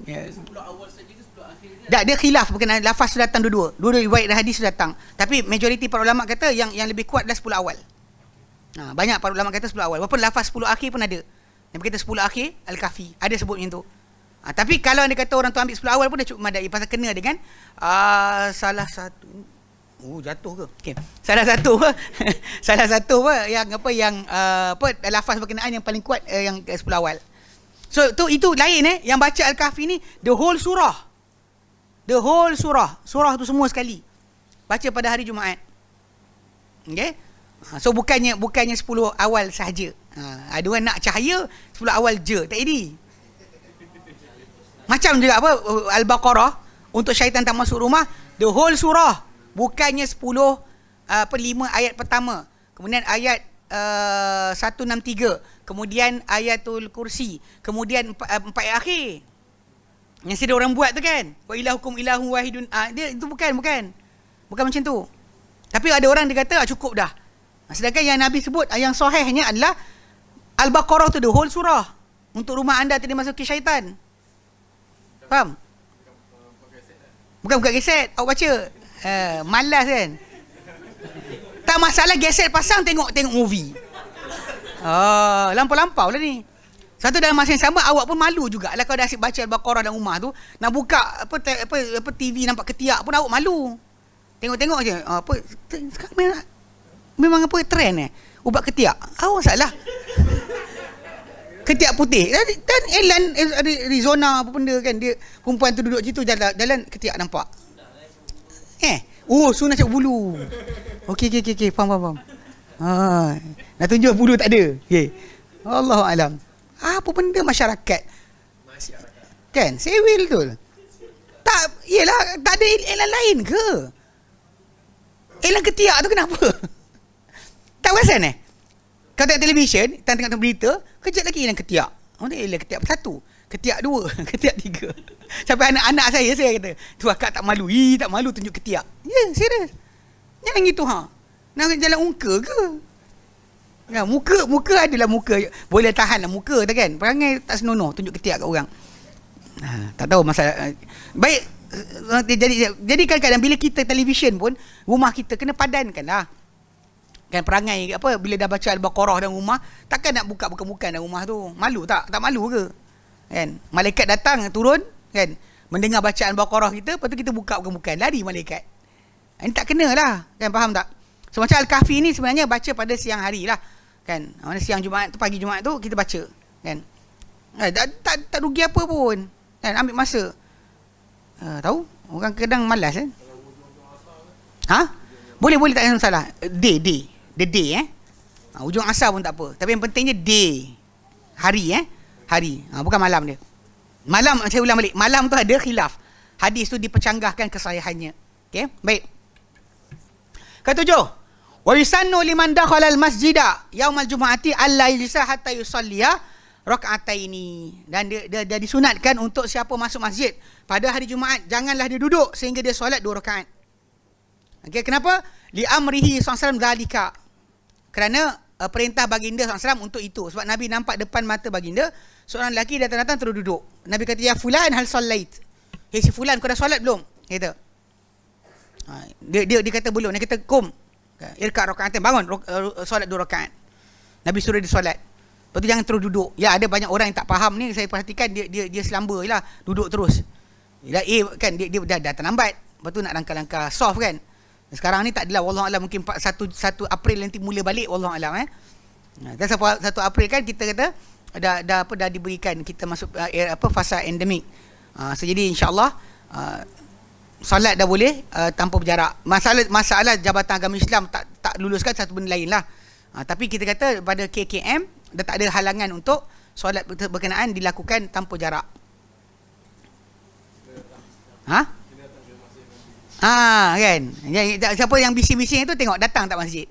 Yeah. 10 awal saja ke 10 akhir dia? Dia khilaf berkenaan lafaz tu datang dua-dua. Dua-dua riwayat dan hadis tu datang. Tapi majoriti para ulama kata yang lebih kuat adalah 10 awal. Banyak para ulama kata 10 awal. Walaupun lafaz 10 akhir pun ada. Yang kata 10 akhir Al-Kahfi. Ada sebut macam tu. Tapi kalau anda kata orang tu ambil 10 awal pun dah cukup madai. Pasal kena dengan salah satu. Jatuh ke? Okay. Salah satu yang lafaz berkenaan yang paling kuat yang 10 awal. So itu lain yang baca Al-Kahfi ni the whole surah. Surah tu semua sekali. Baca pada hari Jumaat. Okey? So bukannya 10 awal sahaja. Ada orang nak cahaya 10 awal je. Tak jadi. Macam juga Al-Baqarah untuk syaitan tak masuk rumah, the whole surah. Bukannya 5 ayat pertama. Kemudian ayat 163. Kemudian ayatul kursi. Kemudian 4 ayat akhir. Yang sedar orang buat tu kan. Wa ilahukum ilahun wahidun. Dia itu bukan macam tu. Tapi ada orang dia kata cukup dah. Sedangkan yang Nabi sebut yang sahihnya adalah Al-Baqarah tu the whole surah. Untuk rumah anda tidak dimasuki syaitan. Faham? Bukan buka geset. Awak baca. Malas kan. Tak masalah geset pasang tengok movie. Lampau-lampau lah ni. Satu dalam masa yang sama awak pun malu jugalah kalau dah asyik baca Al-Baqarah dalam rumah tu, nak buka TV nampak ketiak pun awak malu. Tengok-tengok je. Sekarang memang trend ubat ketiak. Awak salah. Ketiak putih dan Elan Arizona apa benda kan, dia perempuan tu duduk situ jalan ketiak nampak. Sunat cak bulu. Okey faham. Nak tunjuk bulu tak ada. Okey. Allahu alam. Apa benda masyarakat? Kan, sewil tu. Tak, iyalah, tak ada Elan lain ke? Elan ketiak tu kenapa? Tak perasan Kau tengok televisyen, tengok berita, kejap lagi Elan ketiak. Elan ketiak satu, ketiak dua, ketiak tiga. Sampai anak-anak saya kata, tu akak tak malu. Tak malu tunjuk ketiak. Ya, serius. Jangan gitu Nak jalan ungka ke? Ya, muka adalah muka. Boleh tahan lah muka tu kan. Perangai tak senonoh tunjuk ketiak kat orang. Tak tahu masalah. Baik, jadi kadang-kadang bila kita televisyen pun, rumah kita kena padankan lah. Kan perangai bila dah baca Al-Baqarah dalam rumah, takkan nak buka-bukan dalam rumah tu. Malu tak? Tak malu ke? Kan? Malaikat datang turun kan, mendengar bacaan Al-Baqarah kita, lepas tu kita buka-bukan, lari malaikat. Ini tak kena lah. Kan, faham tak? So macam Al-Kahfi ni sebenarnya baca pada siang hari lah. Kan? Mana siang Jumaat tu, pagi Jumaat tu kita baca. Kan? Tak rugi apa pun. Kan? Ambil masa. Tahu? Orang kadang malas Boleh tak ada masalah. The day ujung asar pun tak apa. Tapi yang pentingnya day. Hari Hari. Bukan malam dia. Malam, saya ulang balik. Malam tu ada khilaf. Hadis tu dipercanggahkan kesahihannya. Okey, baik. Ketujuh. Wa yusannu liman dakhala al-masjida yaumal jumu'ati alla yajlisa hatta yusalliya rak'ataini. Dan dia disunatkan untuk siapa masuk masjid pada hari Jumaat, janganlah dia duduk sehingga dia solat 2 rakaat. Okey, kenapa? Li amrihi sallallahu alaihi wasallam. Kerana perintah baginda SAW untuk itu. Sebab Nabi nampak depan mata baginda seorang lelaki datang-datang terus duduk. Nabi kata, ya fulan hal sallait. Si fulan, kau dah solat belum? Kata. Dia kata belum. Dia kata kum irka' raka'atain, bangun solat 2 rakaat. Nabi suruh dia solat. Lepas tu jangan terus duduk. Ya, ada banyak orang yang tak faham ni, saya perhatikan dia selamba jelah, duduk terus. Kan dia dah terlambat. Lepas tu nak langkah-langkah soft kan. Sekarang ni tak adalah, wallahualam, mungkin 1 April nanti mula balik, wallahualam. Dan 1 April kan kita kata dah diberikan kita masuk fasa endemik. So jadi insya-Allah solat dah boleh tanpa berjarak. Masalah Jabatan Agama Islam tak luluskan satu benda lain lah. Tapi kita kata pada KKM dah tak ada halangan untuk solat berkenaan dilakukan tanpa jarak. Kan. Siapa yang bising-bising tu tengok datang tak masjid.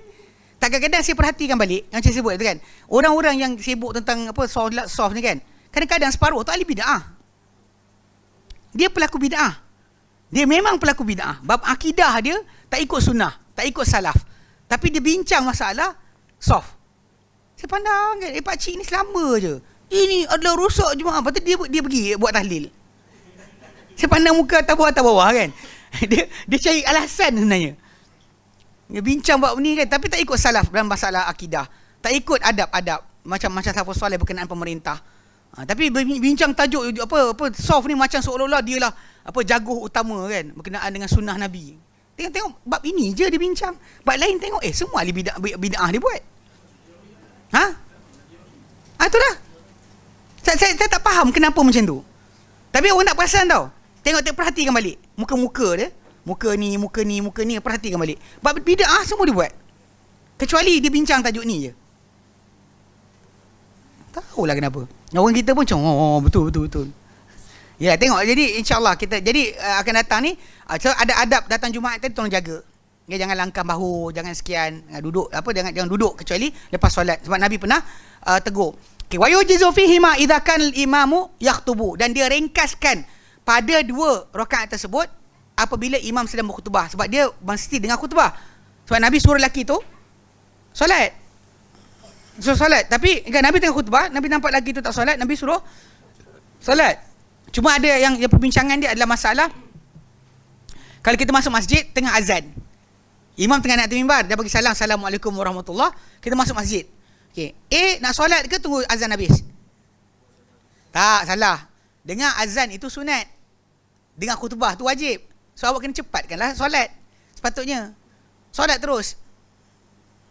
Tak, kadang-kadang saya perhatikan balik yang saya sebut tu kan. Orang-orang yang sibuk tentang apa solat soft ni kan. Kadang-kadang separuh tu ahli bid'ah. Dia pelaku bid'ah. Dia memang pelaku bid'ah. Bab akidah dia tak ikut sunnah, tak ikut salaf. Tapi dia bincang masalah soft. Saya pandang kan, pakcik ni selama je. Ini adalah rosak jemaah. Lepas tu dia pergi buat tahlil. Saya pandang muka atas bawah kan. Dia cari alasan sebenarnya. Dia bincang bab ni kan, tapi tak ikut salaf dalam masalah akidah. Tak ikut adab-adab macam salafus soleh berkenaan pemerintah. Tapi bincang tajuk apa soft ni macam seolah-olah dialah apa jaguh utama kan berkenaan dengan sunnah Nabi. Tengok bab ini je dia bincang. Bab lain tengok semua ahli bid'ah dia buat. Itulah. Saya tak faham kenapa macam tu. Tapi orang nak perasan tau. Tengok perhatikan balik muka-muka dia. Muka ni, perhatikan balik. Bab bid'ah semua dia buat. Kecuali dia bincang tajuk ni je. Tahulah kenapa. Orang kita pun macam, betul. Ya, tengok. Jadi insya-Allah kita akan datang ni, ada adab datang Jumaat tadi tolong jaga. Ya, jangan langkah bahu, jangan sekian, duduk jangan duduk kecuali lepas solat. Sebab Nabi pernah tegur. Okey, wa yujizu fihi ma idza kan al-imamu yakhtubu, dan dia ringkaskan pada 2 rakaat tersebut apabila imam sedang berkhutbah, sebab dia mesti dengar khutbah. Sebab Nabi suruh lelaki tu solat. Tapi kan Nabi tengah khutbah, Nabi nampak lelaki tu tak solat, Nabi suruh solat. Cuma ada yang perbincangan dia adalah masalah kalau kita masuk masjid tengah azan. Imam tengah nak mimbar, dia bagi salam, Assalamualaikum warahmatullahi. Kita masuk masjid. Okey, nak solat ke tunggu azan habis? Tak, salah. Dengar azan itu sunat. Dengar khutbah tu wajib. So awak kena cepatkanlah solat. Sepatutnya solat terus.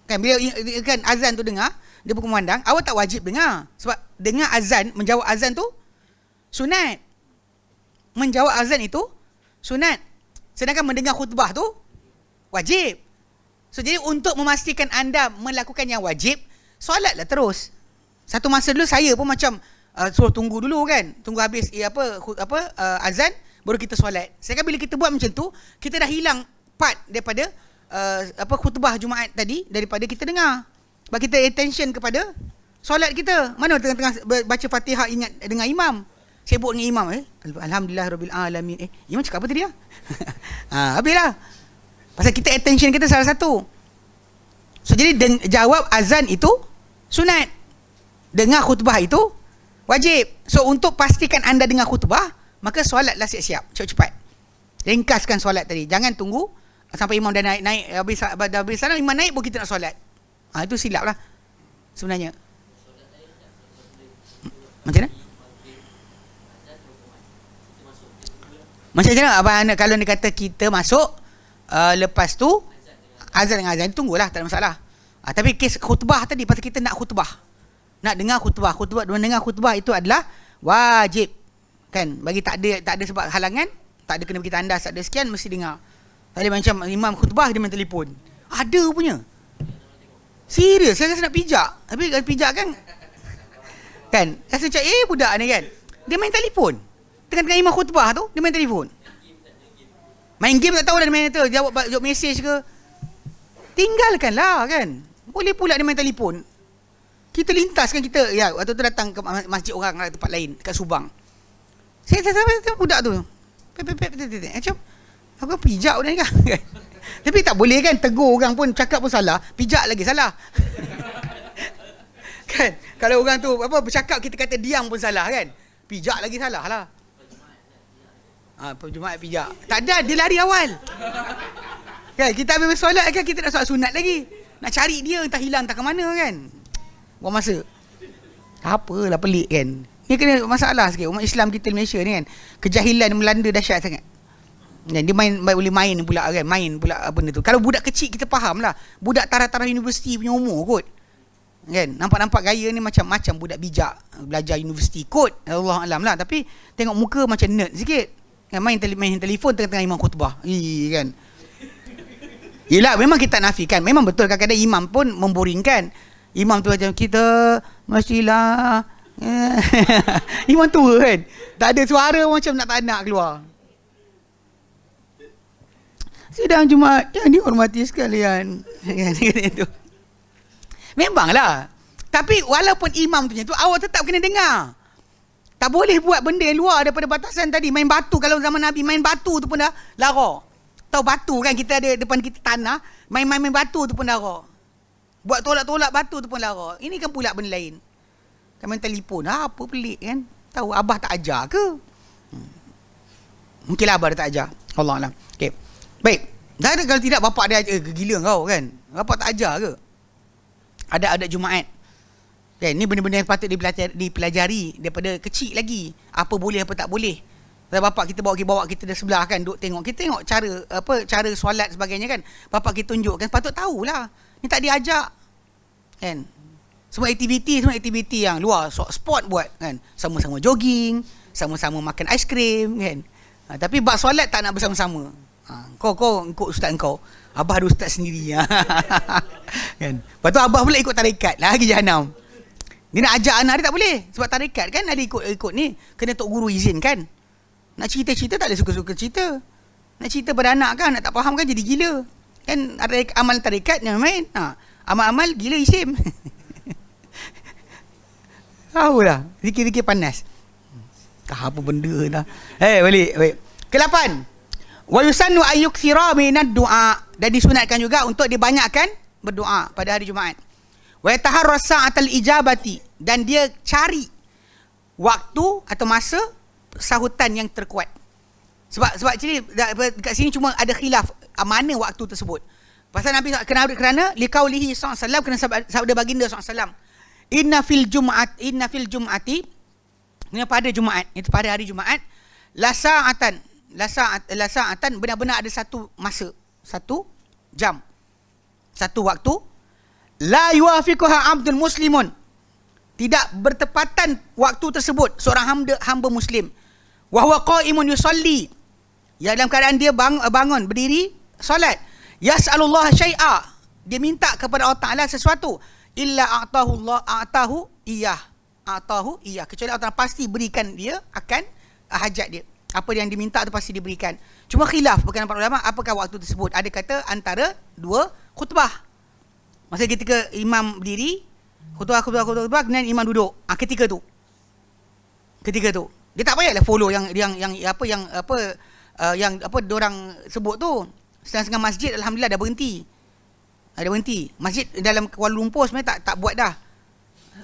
Kan bila kan azan tu dengar, dia berkumandang, awak tak wajib dengar. Sebab dengar azan, menjawab azan tu sunat. Menjawab azan itu sunat. Sedangkan mendengar khutbah tu wajib. So jadi untuk memastikan anda melakukan yang wajib, solatlah terus. Satu masa dulu saya pun macam suruh tunggu dulu kan. Tunggu habis azan baru kita solat. Sekarang bila kita buat macam tu, kita dah hilang part daripada khutbah Jumaat tadi daripada kita dengar. Sebab kita attention kepada solat kita. Mana tengah-tengah baca Fatihah ingat dengan imam. Sibuk dengan imam. Alhamdulillahirabbil alamin. Imam cakap apa tadi ah? Habislah. Pasal kita attention kita salah satu. So jadi jawab azan itu sunat. Dengar khutbah itu wajib. So untuk pastikan anda dengar khutbah, maka solatlah siap-siap, cepat-cepat. Ringkaskan solat tadi. Jangan tunggu sampai imam dah naik habis salam imam naik baru kita nak solat. Itu silap lah sebenarnya. Macam mana? Macam mana abang kalau dia kata kita masuk lepas tu azan dengan azan, tunggulah, tak ada masalah. Tapi kes khutbah tadi, pasal kita nak khutbah, nak dengar khutbah, mendengar khutbah itu adalah wajib kan. Bagi tak ada sebab halangan, tak ada kena bagi tanda, tak ada sekian, mesti dengar. Tak ada macam imam khutbah dia main telefon. Ada punya. Serius, saya rasa nak pijak. Tapi kalau pijak kan rasa macam budak ni kan, dia main telefon tengah-tengah imam khutbah tu, dia main telefon. Main game tak tahu lah dia main tu, jawab mesej ke. Tinggalkanlah kan. Boleh pula dia main telefon. Kita lintaskan kita, ya, waktu tu datang ke masjid orang lah, tempat lain kat Subang. Saya budak tu. Macam aku pijak benda ni kan. Tapi tak boleh kan, tegur orang pun, cakap pun salah, pijak lagi salah. Kan? Kalau orang tu bercakap kita kata diam pun salah kan. Pijak lagi salah lah. Jumaat pijak. Tak ada, dia lari awal. Kan, kita habis solat kan, kita nak solat sunat lagi. Nak cari dia, entah hilang entah ke mana kan. Buang masa. Apalah pelik kan. Ni kena masalah sikit umat Islam kita di Malaysia ni kan. Kejahilan melanda dahsyat sangat. Dan dia boleh main pula kan. Main pula benda tu. Kalau budak kecil kita faham lah. Budak taraf-taraf universiti punya umur kot. Kan, nampak-nampak gaya ni macam budak bijak belajar universiti kot. Allah alam lah. Tapi tengok muka macam nerd sikit. Kan, main telefon tengah-tengah imam khutbah. Kan. Yelah, memang kita nafikan. Memang betul kadang-kadang imam pun memboringkan. Imam tu macam kita mestilah imam tua kan. Tak ada suara macam tak nak keluar. Sidang Jumaat yang dihormati sekalian. Kan itu. Memanglah. Tapi walaupun imam tu macam tu, awak tetap kena dengar. Tak boleh buat benda yang luar daripada batasan tadi. Main batu, kalau zaman Nabi main batu tu pun dah lara. Tahu batu kan, kita ada depan kita tanah, main batu tu pun lara. Buat tolak-tolak batu tu pun lara. Ini kan pula benda lain. Kan main telefon, apa pelik kan. Tahu abah tak ajar ke? Mungkinlah abah dia tak ajar. Allah Alam. Okay. Baik. Dan kalau tidak bapak dia ajar, gila kau kan. Bapak tak ajar ke? Ada adat Jumaat. Kan, ni benda-benda yang patut dipelajari daripada kecil lagi. Apa boleh, apa tak boleh. Kalau bapak kita bawa kita dah sebelah kan, duk tengok. Kita tengok cara solat sebagainya kan. Bapak kita tunjuk kan, patut tahulah. Ni tak diajak. Kan? Semua aktiviti yang luar, sport buat kan. Sama-sama jogging, sama-sama makan aiskrim kan. Tapi bab solat tak nak bersama-sama. Kau ikut ustaz kau. Abah ada ustaz sendiri. Kan? Lepas tu abah pula ikut tarekat. Lagi jahanam. Dia nak ajak anak dia tak boleh. Sebab tarekat kan ada ikut ni. Kena tok guru izinkan. Nak cerita-cerita tak ada suka-suka cerita. Nak cerita pada anak kan, nak tak faham kan jadi gila. Kan ada amal tarekat yang main. Amal-amal gila isim. Tahulah. Fikir-fikir panas. Tak apa benda dah. Balik. Ke-8. Wa yusannu ayyukthira minad du'a. Dan disunatkan juga untuk dibanyakkan berdoa pada hari Jumaat. Wa yataharra sa'atal ijabati, dan dia cari waktu atau masa sahutan yang terkuat. Sebab actually dekat sini cuma ada khilaf mana waktu tersebut. Pasal Nabi kerana liqaulihi sallallahu alaihi wasallam, kerana sabda baginda sallallahu alaihi wasallam, inna fil jum'ati, ini pada Jumaat, itu pada hari Jumaat, la sa'atan benar-benar ada satu masa, satu jam, satu waktu, la yuafiquha abdul muslimun, tidak bertepatan waktu tersebut seorang hamba muslim, wa huwa qaimun yusalli, ya dalam keadaan dia bangun berdiri solat, yas'alullah syai'a, dia minta kepada Allah Taala sesuatu, illa a'tahu iyah, kecuali Allah Taala pasti berikan dia akan hajat dia. Apa yang diminta tu pasti diberikan. Cuma khilaf berkenaan para ulama apakah waktu tersebut. Ada kata antara dua khutbah. Masa ketika imam berdiri, khutbah kemudian imam duduk. Ketika tu dia tak payahlah follow yang diorang sebut tu. Setengah masjid alhamdulillah dah berhenti. Masjid dalam Kuala Lumpur sebenarnya tak buat dah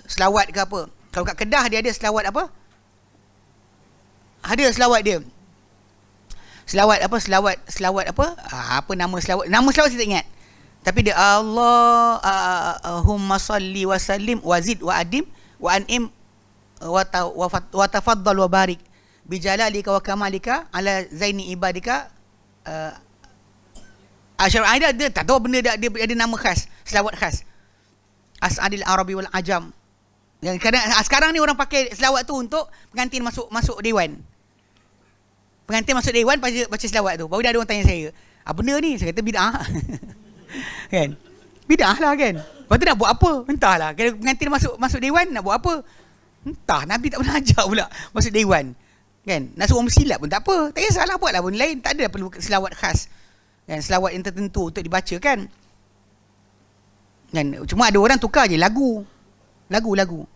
selawat ke apa. Kalau kat Kedah dia ada selawat apa? Ada selawat dia. Selawat apa? Apa nama selawat? Nama selawat saya tak ingat. Tapi dia Allahumma salli wa sallim wa zid wa adim wa an'im wa tafaddal wa barik bi jalalika wa kamalika ala zaini ibadika asyara. Dia tak tahu benda dia ada nama khas, selawat khas. As'adil Arabi wal Ajam. Yang kadang sekarang ni orang pakai selawat tu untuk pengantin masuk dewan. Pengantin masuk dewan baca selawat tu. Baru dah ada orang tanya saya, apa benda ni? Saya kata bid'ah. Kan? Bid'ah lah kan. Lepas tu nak buat apa? Entahlah. Kalau pengantin masuk dewan nak buat apa? Entah. Nabi tak pernah ajar pula masuk dewan. Kan? Nak suruh bersilat pun tak apa. Tak kisahlah, buatlah benda lain. Tak ada perlu selawat khas. Kan? Selawat yang tertentu untuk dibaca kan. Kan? Cuma ada orang tukar je lagu.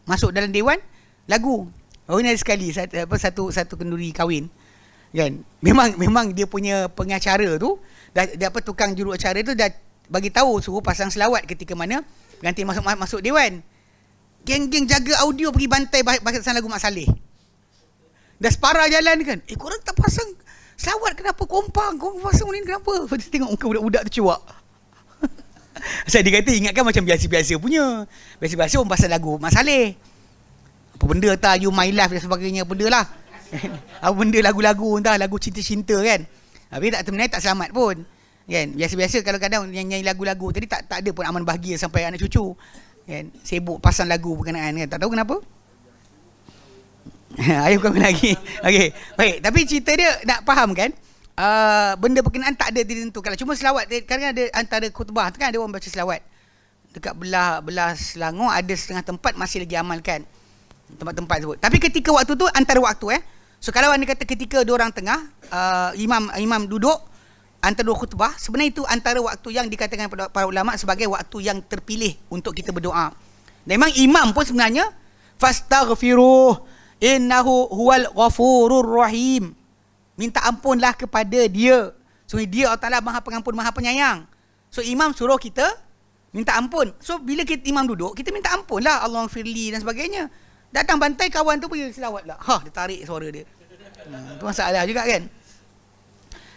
Masuk dalam dewan, lagu. Oh, ini ada sekali satu kenduri kahwin. Kan? Memang dia punya pengacara tu dia tukang juru acara tu dah bagi tahu suruh pasang selawat ketika mana ganti masuk dewan. Geng-geng jaga audio pergi bantai pasang lagu Mak Saleh. Dah separah jalan kan. Korang tak pasang selawat, kenapa kompang? Korang pasang ni kenapa? Lepas tu tengok muka budak-budak tu cuak. Saya dia kata ingatkan macam biasa-biasa punya. Biasa-biasa orang pasang lagu Mak Saleh. Apa benda tak, You My Life dan sebagainya, benda lah. Apa benda lagu-lagu entah, lagu cinta-cinta kan. Habis tak terminai tak selamat pun. Kan? Biasa-biasa kalau kadang nyanyi lagu-lagu tadi tak ada pun aman bahagia sampai anak cucu. Kan? Sibuk pasang lagu berkenaan kan. Tak tahu kenapa. Ayuh kami lagi. Okey. Baik, tapi cerita dia nak faham kan? Benda berkenaan tak ada ditentukan. Cuma selawat kadang ada antara khutbah tu kan ada orang baca selawat. Dekat belah Selangor ada setengah tempat masih lagi amalkan tempat-tempat tersebut. Tapi ketika waktu tu antara waktu So kalau anda kata ketika diorang tengah imam duduk, antara dua khutbah, sebenarnya itu antara waktu yang dikatakan para ulama sebagai waktu yang terpilih untuk kita berdoa. Dan memang imam pun sebenarnya fastaghfiruh innahu huwal ghafurur rahim. Minta ampunlah kepada dia. So dia Allah Taala Maha Pengampun, Maha Penyayang. So imam suruh kita minta ampun. So bila kita imam duduk, kita minta ampun lah, Allahumma firli dan sebagainya. Datang bantai kawan tu pergi selawat lah. Dia tarik suara dia. Itu masalah juga kan.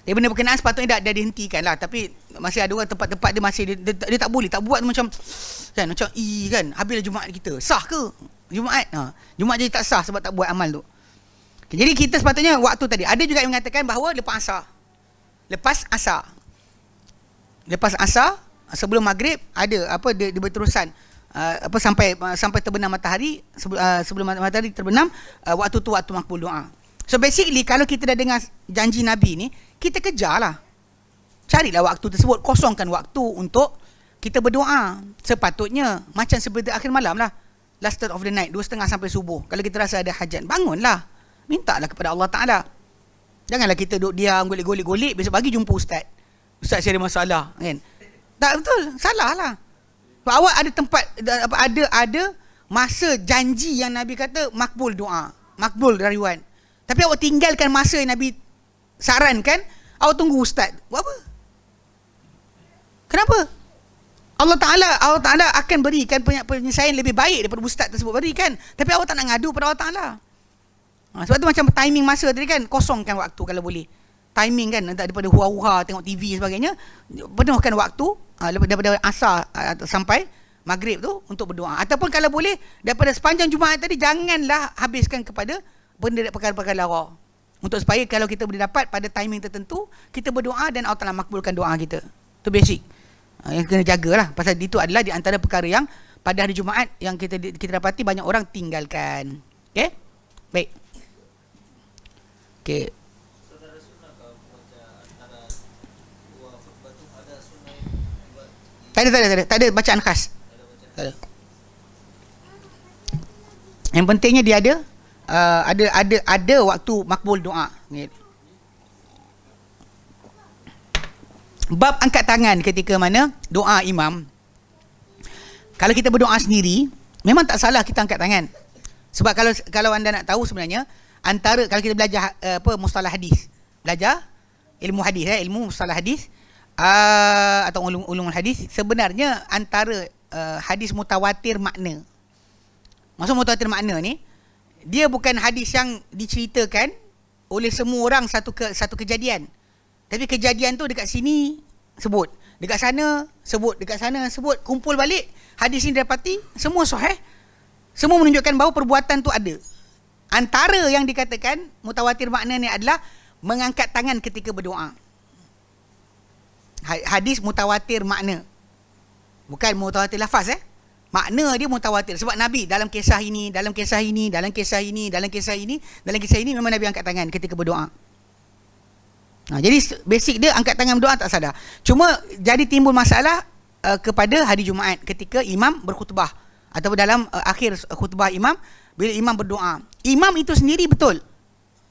Jadi benda berkenaan sepatutnya dah dihentikan lah. Tapi masih ada orang tempat-tempat dia masih dia tak boleh, tak buat macam kan, macam kan, habislah Jumaat kita. Sah ke Jumaat? Jumaat jadi tak sah sebab tak buat amal tu. Okay, jadi kita sepatutnya waktu tadi. Ada juga yang mengatakan bahawa lepas asar. Lepas asar sebelum maghrib ada dia berterusan sampai terbenam matahari. Sebelum matahari terbenam, waktu tu waktu makbul doa. So basically kalau kita dah dengar janji Nabi ni, kita kejarlah. Carilah waktu tersebut, kosongkan waktu untuk kita berdoa. Sepatutnya macam seperti akhir malam lah, last third of the night, 2:30 sampai subuh. Kalau kita rasa ada hajat, bangunlah, mintalah kepada Allah Ta'ala. Janganlah kita duduk diam, golek-golek, besok pagi jumpa ustaz saya ada masalah kan. Tak betul, salah lah. Awak ada tempat, ada masa janji yang Nabi kata makbul doa, makbul rayuan. Tapi awak tinggalkan masa yang Nabi sarankan, awak tunggu ustaz. Buat apa? Kenapa? Allah Ta'ala akan berikan penyelesaian lebih baik daripada ustaz tersebut berikan. Tapi awak tak nak ngadu pada Allah Ta'ala. Sebab tu macam timing masa tadi kan, kosongkan waktu kalau boleh. Timing kan, daripada hura-hura tengok TV sebagainya, penuhkan waktu daripada asar sampai maghrib tu untuk berdoa. Ataupun kalau boleh, daripada sepanjang Jumaat tadi, janganlah habiskan kepada benda perkara-perkara lara. Untuk supaya kalau kita boleh dapat pada timing tertentu, kita berdoa dan Allah Ta'ala makbulkan doa kita. Itu basic. Yang kena jagalah. Pasal itu adalah di antara perkara yang pada hari Jumaat yang kita dapati banyak orang tinggalkan. Okay? Baik. Okay. Tak ada bacaan khas. Tak ada. Yang pentingnya dia ada waktu makbul doa. Bab angkat tangan ketika mana doa imam. Kalau kita berdoa sendiri, memang tak salah kita angkat tangan. Sebab kalau anda nak tahu sebenarnya, antara kalau kita belajar mustalah hadis, belajar ilmu hadis, ilmu mustalah hadis atau ulumul hadis, sebenarnya antara hadis mutawatir makna. Maksud mutawatir makna ni, dia bukan hadis yang diceritakan oleh semua orang satu kejadian. Tapi kejadian tu dekat sini sebut, dekat sana sebut, dekat sana sebut, kumpul balik hadis ni dapati semua sahih. Semua menunjukkan bahawa perbuatan tu ada. Antara yang dikatakan mutawatir makna ni adalah mengangkat tangan ketika berdoa. Hadis mutawatir makna. Bukan mutawatir lafaz makna dia mutawatir. Sebab Nabi dalam kisah ini, dalam kisah ini, dalam kisah ini, dalam kisah ini, dalam kisah ini memang Nabi angkat tangan ketika berdoa. Jadi basic dia angkat tangan berdoa tak salah. Cuma jadi timbul masalah kepada hari Jumaat ketika imam berkhutbah ataupun dalam akhir khutbah imam, bila imam berdoa. Imam itu sendiri betul.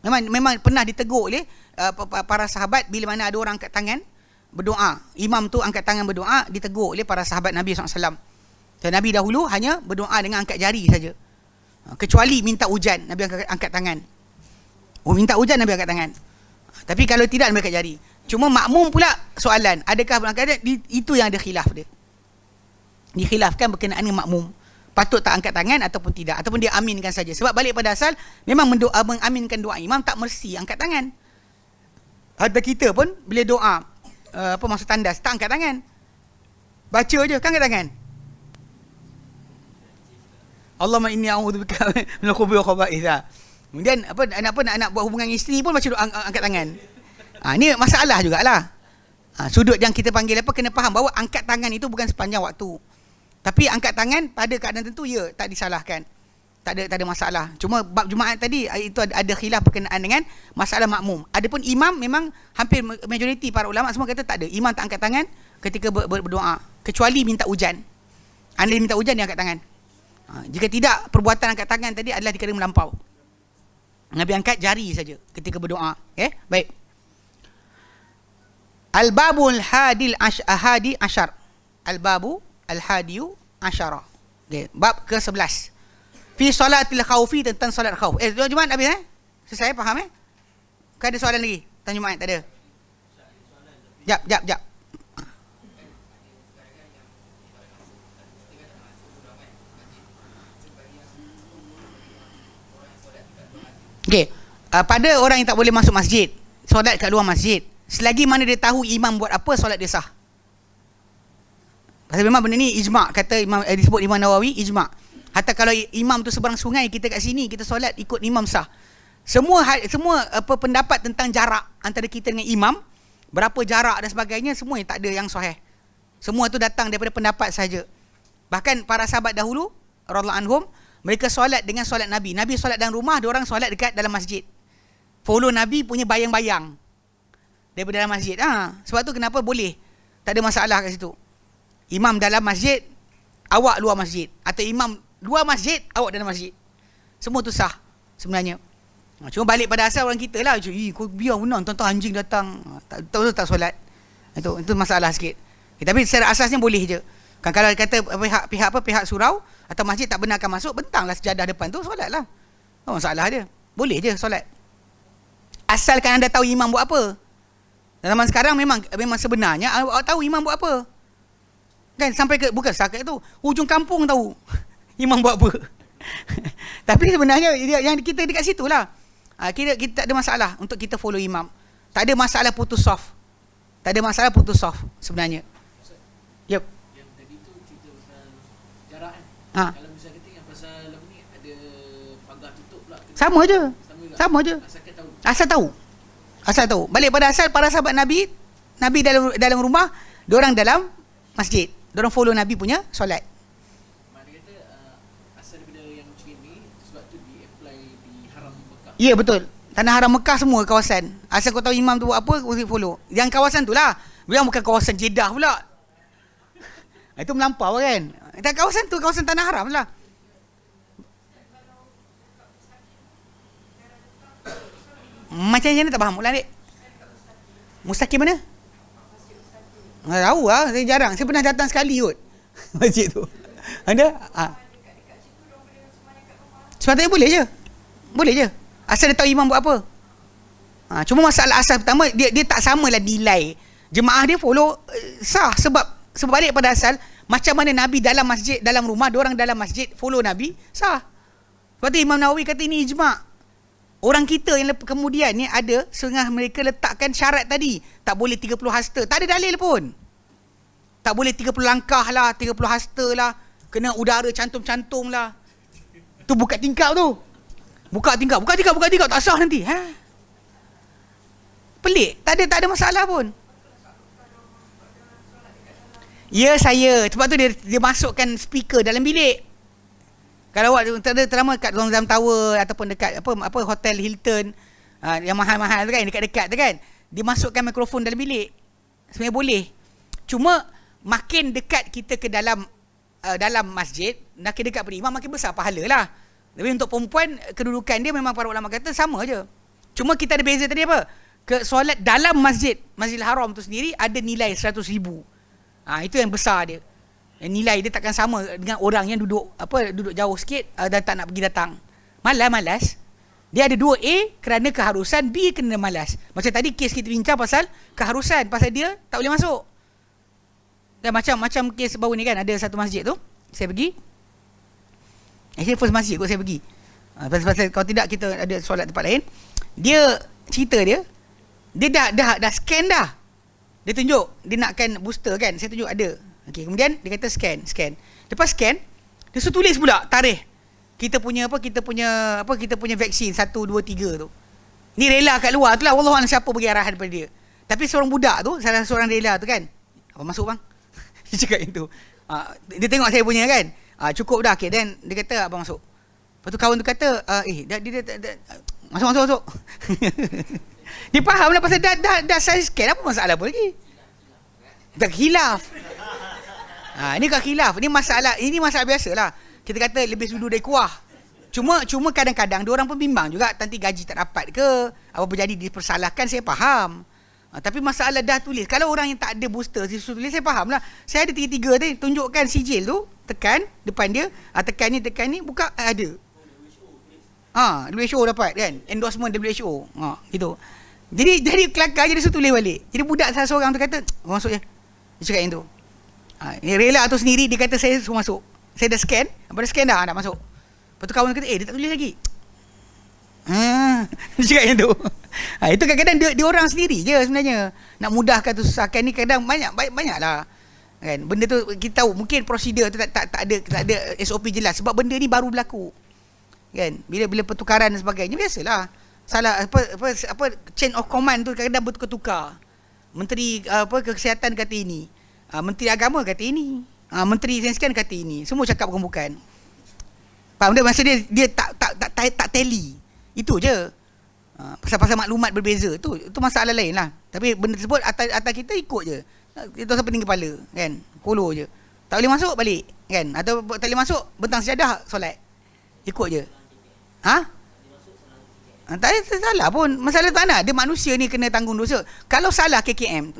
Memang pernah ditegur oleh para sahabat bila mana ada orang angkat tangan berdoa. Imam tu angkat tangan berdoa, ditegur oleh para sahabat Nabi SAW. Dan Nabi dahulu hanya berdoa dengan angkat jari saja. Kecuali minta hujan, Nabi angkat tangan. Minta hujan, Nabi angkat tangan. Tapi kalau tidak, Nabi angkat jari. Cuma makmum pula soalan, adakah berangkat jari? Itu yang ada khilaf dia. Dikhilafkan berkenaan dengan makmum. Patut tak angkat tangan ataupun tidak, ataupun dia aminkan saja. Sebab balik pada asal, memang mengaminkan doa imam tak mesti angkat tangan. Ada kita pun bila doa masa tandas tak angkat tangan. Baca je kan angkat tangan. Allahumma inni a'udzubika minal khubuthi wal khaba'ith. Kemudian nak buat hubungan isteri pun baca doa angkat tangan. Ni masalah jugalah. Sudut yang kita panggil kena faham bahawa angkat tangan itu bukan sepanjang waktu. Tapi angkat tangan pada keadaan tertentu tak disalahkan. Tak ada masalah. Cuma bab Jumaat tadi itu ada khilaf berkenaan dengan masalah makmum. Adapun imam memang hampir majoriti para ulama semua kata tak ada. Imam tak angkat tangan ketika berdoa kecuali minta hujan. Anda minta hujan dia angkat tangan. Jika tidak, perbuatan angkat tangan tadi adalah dikira melampau. Nabi angkat jari saja ketika berdoa. Baik. Al-babul hadi asyar. Al-babu al-hadiyu asyara. Okay. Bab ke-11. Fi salatil khawfi, tentang solat khauf. Jumaat habis Selesai, faham Kan ada soalan lagi? Tanya Jumaat, tak ada? Jap. Okey. Pada orang yang tak boleh masuk masjid, solat kat luar masjid, selagi mana dia tahu imam buat apa, solat dia sah. Pasal memang benda ni ijma', kata imam, disebut Imam Nawawi, ijma'. Hatta kalau imam tu seberang sungai, kita kat sini, kita solat ikut imam sah. Semua pendapat tentang jarak antara kita dengan imam, berapa jarak dan sebagainya, semua tak ada yang sahih. Semua tu datang daripada pendapat saja. Bahkan para sahabat dahulu radhiyallahu anhum, mereka solat dengan solat Nabi. Nabi solat dalam rumah, diorang solat dekat dalam masjid. Follow Nabi punya bayang-bayang daripada dalam masjid. Sebab tu kenapa boleh, tak ada masalah kat situ. Imam dalam masjid, awak luar masjid, atau imam luar masjid, awak dalam masjid, semua tu sah sebenarnya. Cuma balik pada asal orang kita lah, kau biar benar tuan-tuan anjing datang, tak solat. Itu masalah sikit. Tapi secara asasnya boleh je. Kan kalau kata pihak surau atau masjid tak benarkan masuk, bentanglah sejadah depan tu, solatlah. Apa masalah dia? Boleh je solat. Asalkan anda tahu imam buat apa. Zaman sekarang memang sebenarnya awak tahu imam buat apa. Kan sampai ke, bukan setakat tu, hujung kampung tahu imam buat apa. Tapi sebenarnya yang kita dekat situ lah. Kita tak ada masalah untuk kita follow imam. Tak ada masalah putus saf. Tak ada masalah putus saf sebenarnya. Yep. Yang tadi tu cerita pasal jarak Kalau misalnya kita yang pasal ni ada pagar tutup pula. Sama je. Asal tahu. Balik pada asal, para sahabat Nabi dalam rumah, diorang dalam masjid. Diorang follow Nabi punya solat. Mana kata asal daripada yang macam ni, sebab tu di-apply di Haram Mekah. Ya, betul. Tanah Haram Mekah semua kawasan. Asal kau tahu imam tu buat apa, kau follow. Yang kawasan tu lah. Yang bukan kawasan Jeddah pula. Itu melampau kan. Kawasan tu kawasan Tanah Haram lah. Macam mana tak faham ulang dek? Mustaqim mana? Tak tahu lah, saya jarang. Saya pernah datang sekali kot masjid tu. Ada? Sepatutnya boleh je. Asal dia tahu imam buat apa. Cuma masalah asal pertama, dia tak samalah nilai. Jemaah dia follow sah. Sebab balik pada asal, macam mana Nabi dalam masjid, dalam rumah, diorang dalam masjid follow Nabi, sah. Sebab tu Imam Nawawi kata ini ijma'. Orang kita yang kemudian ni ada setengah mereka letakkan syarat tadi, tak boleh 30 hasta, tak ada dalil pun. Tak boleh 30 langkah lah, 30 hasta lah, kena udara cantum-cantum lah. Tu buka tingkap tu. Buka tingkap, tak sah nanti. Pelik, tak ada masalah pun. Ya saya, sebab tu dia masukkan speaker dalam bilik. Kalau awak terutama kat Zam Tower ataupun dekat apa hotel Hilton yang mahal-mahal tu kan, dekat-dekat tu kan, dia masukkan mikrofon dalam bilik. Sebenarnya boleh. Cuma makin dekat kita ke dalam masjid, makin dekat pada imam, makin besar pahala lah. Tapi untuk perempuan, kedudukan dia memang para ulama kata sama je. Cuma kita ada beza tadi apa? Solat dalam Masjidil Haram tu sendiri ada nilai 100,000. Itu yang besar dia. Nilai dia takkan sama dengan orang yang duduk jauh sikit dan tak nak pergi datang. Malas. Dia ada 2A kerana keharusan, B kerana malas. Macam tadi kes kita bincang pasal keharusan, pasal dia tak boleh masuk. Dan macam kes baru ni kan, ada satu masjid tu saya pergi. First masjid kot saya pergi. Pasal kalau tidak kita ada solat tempat lain. Dia cerita dia dah scan dah. Dia tunjuk, dia nakkan booster kan. Saya tunjuk ada. Okey, kemudian dia kata scan. Lepas scan, dia suruh tulis pula tarikh. Kita punya vaksin 1 2 3 tu. Ni rela kat luar tu lah, wallahualam siapa bagi arahan pada dia. Tapi seorang budak tu, salah seorang rela tu kan. Apa masuk bang? Dia cakap itu. Dia tengok saya punya kan. Cukup dah, okey, then dia kata abang masuk. Lepas tu kawan tu kata, dia masuk. Dia faham lah pasal dah saya scan, apa masalah apa lagi? Tak khilaf. Ini kan khilaf. Ini masalah biasa lah. Kita kata lebih sudu dari kuah. Cuma kadang-kadang dia orang pun bimbang juga, nanti gaji tak dapat ke, apa berjadi dipersalahkan, saya faham. Tapi masalah dah tulis. Kalau orang yang tak ada booster, suruh tulis, saya faham lah. Saya ada 3 tadi. Tunjukkan sijil tu, tekan depan dia. Tekan ni, buka, ada. WHO dapat kan. Endorsement WHO. Gitu. Jadi kelakar je dia suruh tulis balik. Jadi budak salah seorang tu kata, masuk je. Dia cakap yang tu. Rela tu sendiri, dia kata saya suruh masuk. Saya dah scan. Lepas dah scan dah, nak masuk. Lepas tu kawan kata, dia tak tulis lagi. Dia cakap yang tu. Itu kadang-kadang dia orang sendiri je sebenarnya. Nak mudahkan tu susahkan ni kadang banyak lah. Kan? Benda tu kita tahu mungkin prosedur tu tak ada SOP jelas sebab benda ni baru berlaku. Kan? Bila pertukaran dan sebagainya biasalah. Salah apa chain of command tu kadang-kadang bertukar-tukar. Menteri kesihatan kata ini. Menteri agama kata ini. Menteri sains kan kata ini. Semua cakap bukan-bukan. Faham tak? Maksud dia tak tally. Itu je. Pasal-pasal maklumat berbeza tu masalah lain lah. Tapi benda tersebut atas kita ikut je. Kita sampai tinggi kepala kan, follow je. Tak boleh masuk balik kan, atau tak boleh masuk bentang sejadah solat, ikut je. Tak ada salah pun. Masalah tak nak. Dia manusia ni kena tanggung dosa. Kalau salah KKM,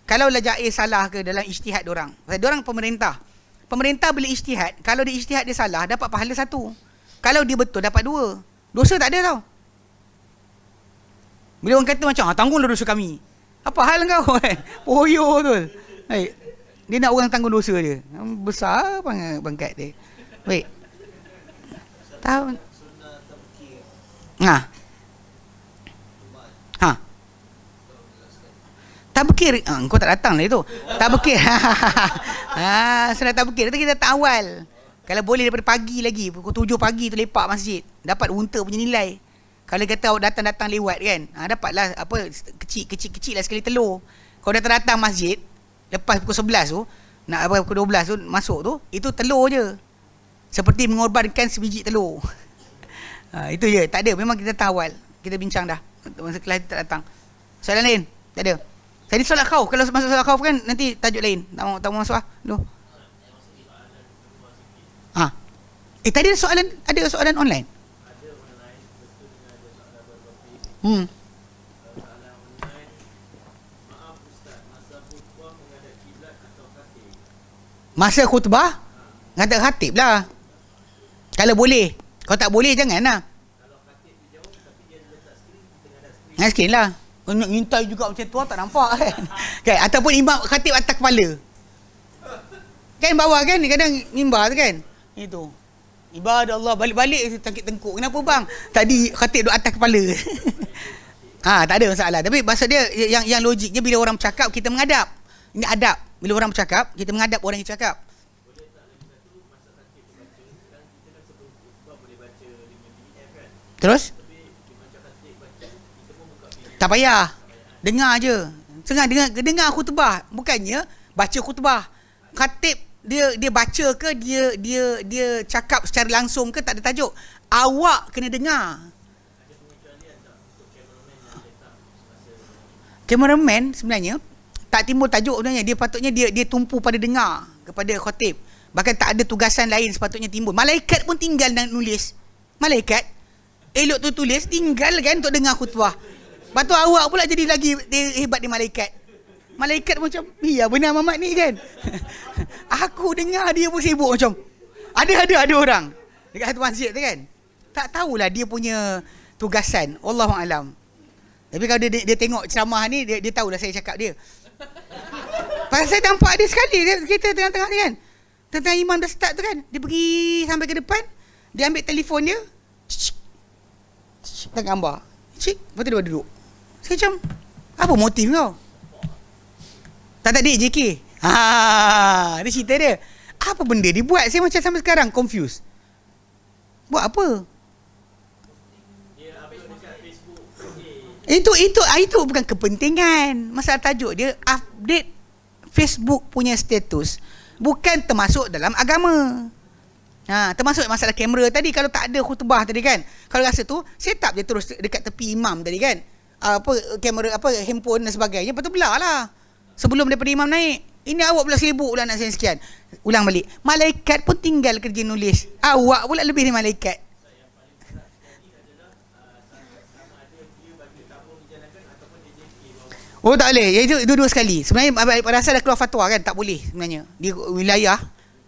kalau lah Jaiz salah ke dalam ijtihad diorang, diorang pemerintah boleh ijtihad. Kalau dia ijtihad dia salah, dapat pahala 1. Kalau dia betul dapat 2. Dosa tak ada tau. Bila orang kata macam, tanggunglah dosa kami. Apa hal kau kan? Poyo betul. Baik. Dia nak orang tanggung dosa dia. Besar pangkat dia. Baik. Tahu. Tak berkir. Kau tak datang lah itu. Tak berkir. Senang tak berkir. Kita tak awal. Kalau boleh daripada pagi lagi. Pukul 7 pagi tu lepak masjid. Dapat unta punya nilai. Kalau kata awak datang-datang lewat kan, dapatlah apa kecil lah sekali telur. Kalau datang masjid lepas pukul 11 tu, nak apa pukul 12 tu masuk tu, itu telur je. Seperti mengorbankan sebiji telur. Itu je, tak ada. Memang kita tawal. Kita bincang dah. Masa kelas tak datang. Soalan lain? Tak ada. Tadi solat khauf. Kalau masuk solat khauf kan nanti tajuk lain. Tak mau masuk Dulu. Tadi ada soalan online. Masa khutbah menghadap khatib lah. Kalau boleh. Kalau tak boleh jangan lah. Dengan skrin lah. Nak ngintai juga macam tu tak nampak kan. Ataupun imam khatib atas kepala. Kan bawah kan kadang mimbar tu kan. Itu. Ibadah Allah, balik-balik tangkit tengkuk. Kenapa bang? Tadi khatib duduk atas kepala. Tak ada masalah. Tapi maksud dia yang logiknya bila orang bercakap kita menghadap. Ini adab. Bila orang bercakap kita menghadap orang yang cakap. Terus? Tak payah. Dengar je. Dengar khutbah. Bukannya baca khutbah. Khatib dia baca ke dia cakap secara langsung ke tak ada tajuk. Awak kena dengar. Cameraman sebenarnya tak timbul tajuk sebenarnya. Dia patutnya dia tumpu pada dengar kepada khatib. Bahkan tak ada tugasan lain sepatutnya timbul. Malaikat pun tinggal dan nulis. Malaikat elok tu tulis tinggal kan untuk dengar khutbah. Lepas tu awak pula jadi lagi hebat di malaikat. Malaikat macam, iya benar Mamat ni kan. Aku dengar dia pun sibuk macam. Ada orang dekat satu masjid tu kan. Tak tahulah dia punya tugasan. Wallahualam. Tapi kalau dia tengok ceramah ni, dia tahulah saya cakap dia. Pasal saya nampak dia sekali. Kita tengah-tengah ni kan. Tentang imam dah start tu kan. Dia pergi sampai ke depan. Dia ambil telefon dia. Tak gambar. Lepas tu dia duduk. Saya macam, apa motif kau? Tak dia JK. Dia cerita dia. Apa benda dia buat? Saya macam sampai sekarang confused. Buat apa? Itu bukan kepentingan. Masalah tajuk dia update Facebook punya status bukan termasuk dalam agama. Termasuk masalah kamera tadi. Kalau tak ada khutbah tadi kan, kalau rasa tu set up je terus dekat tepi imam tadi kan, kamera handphone dan sebagainya. Lepas tu belah lah sebelum daripada imam naik. Ini awak pula sibuk pula nak sekian. Ulang balik. Malaikat pun tinggal kerja nulis. Awak pula lebih dari malaikat. Oh tak boleh. Itu dua sekali. Sebenarnya pada asal dah keluar fatwa kan, tak boleh sebenarnya. Di wilayah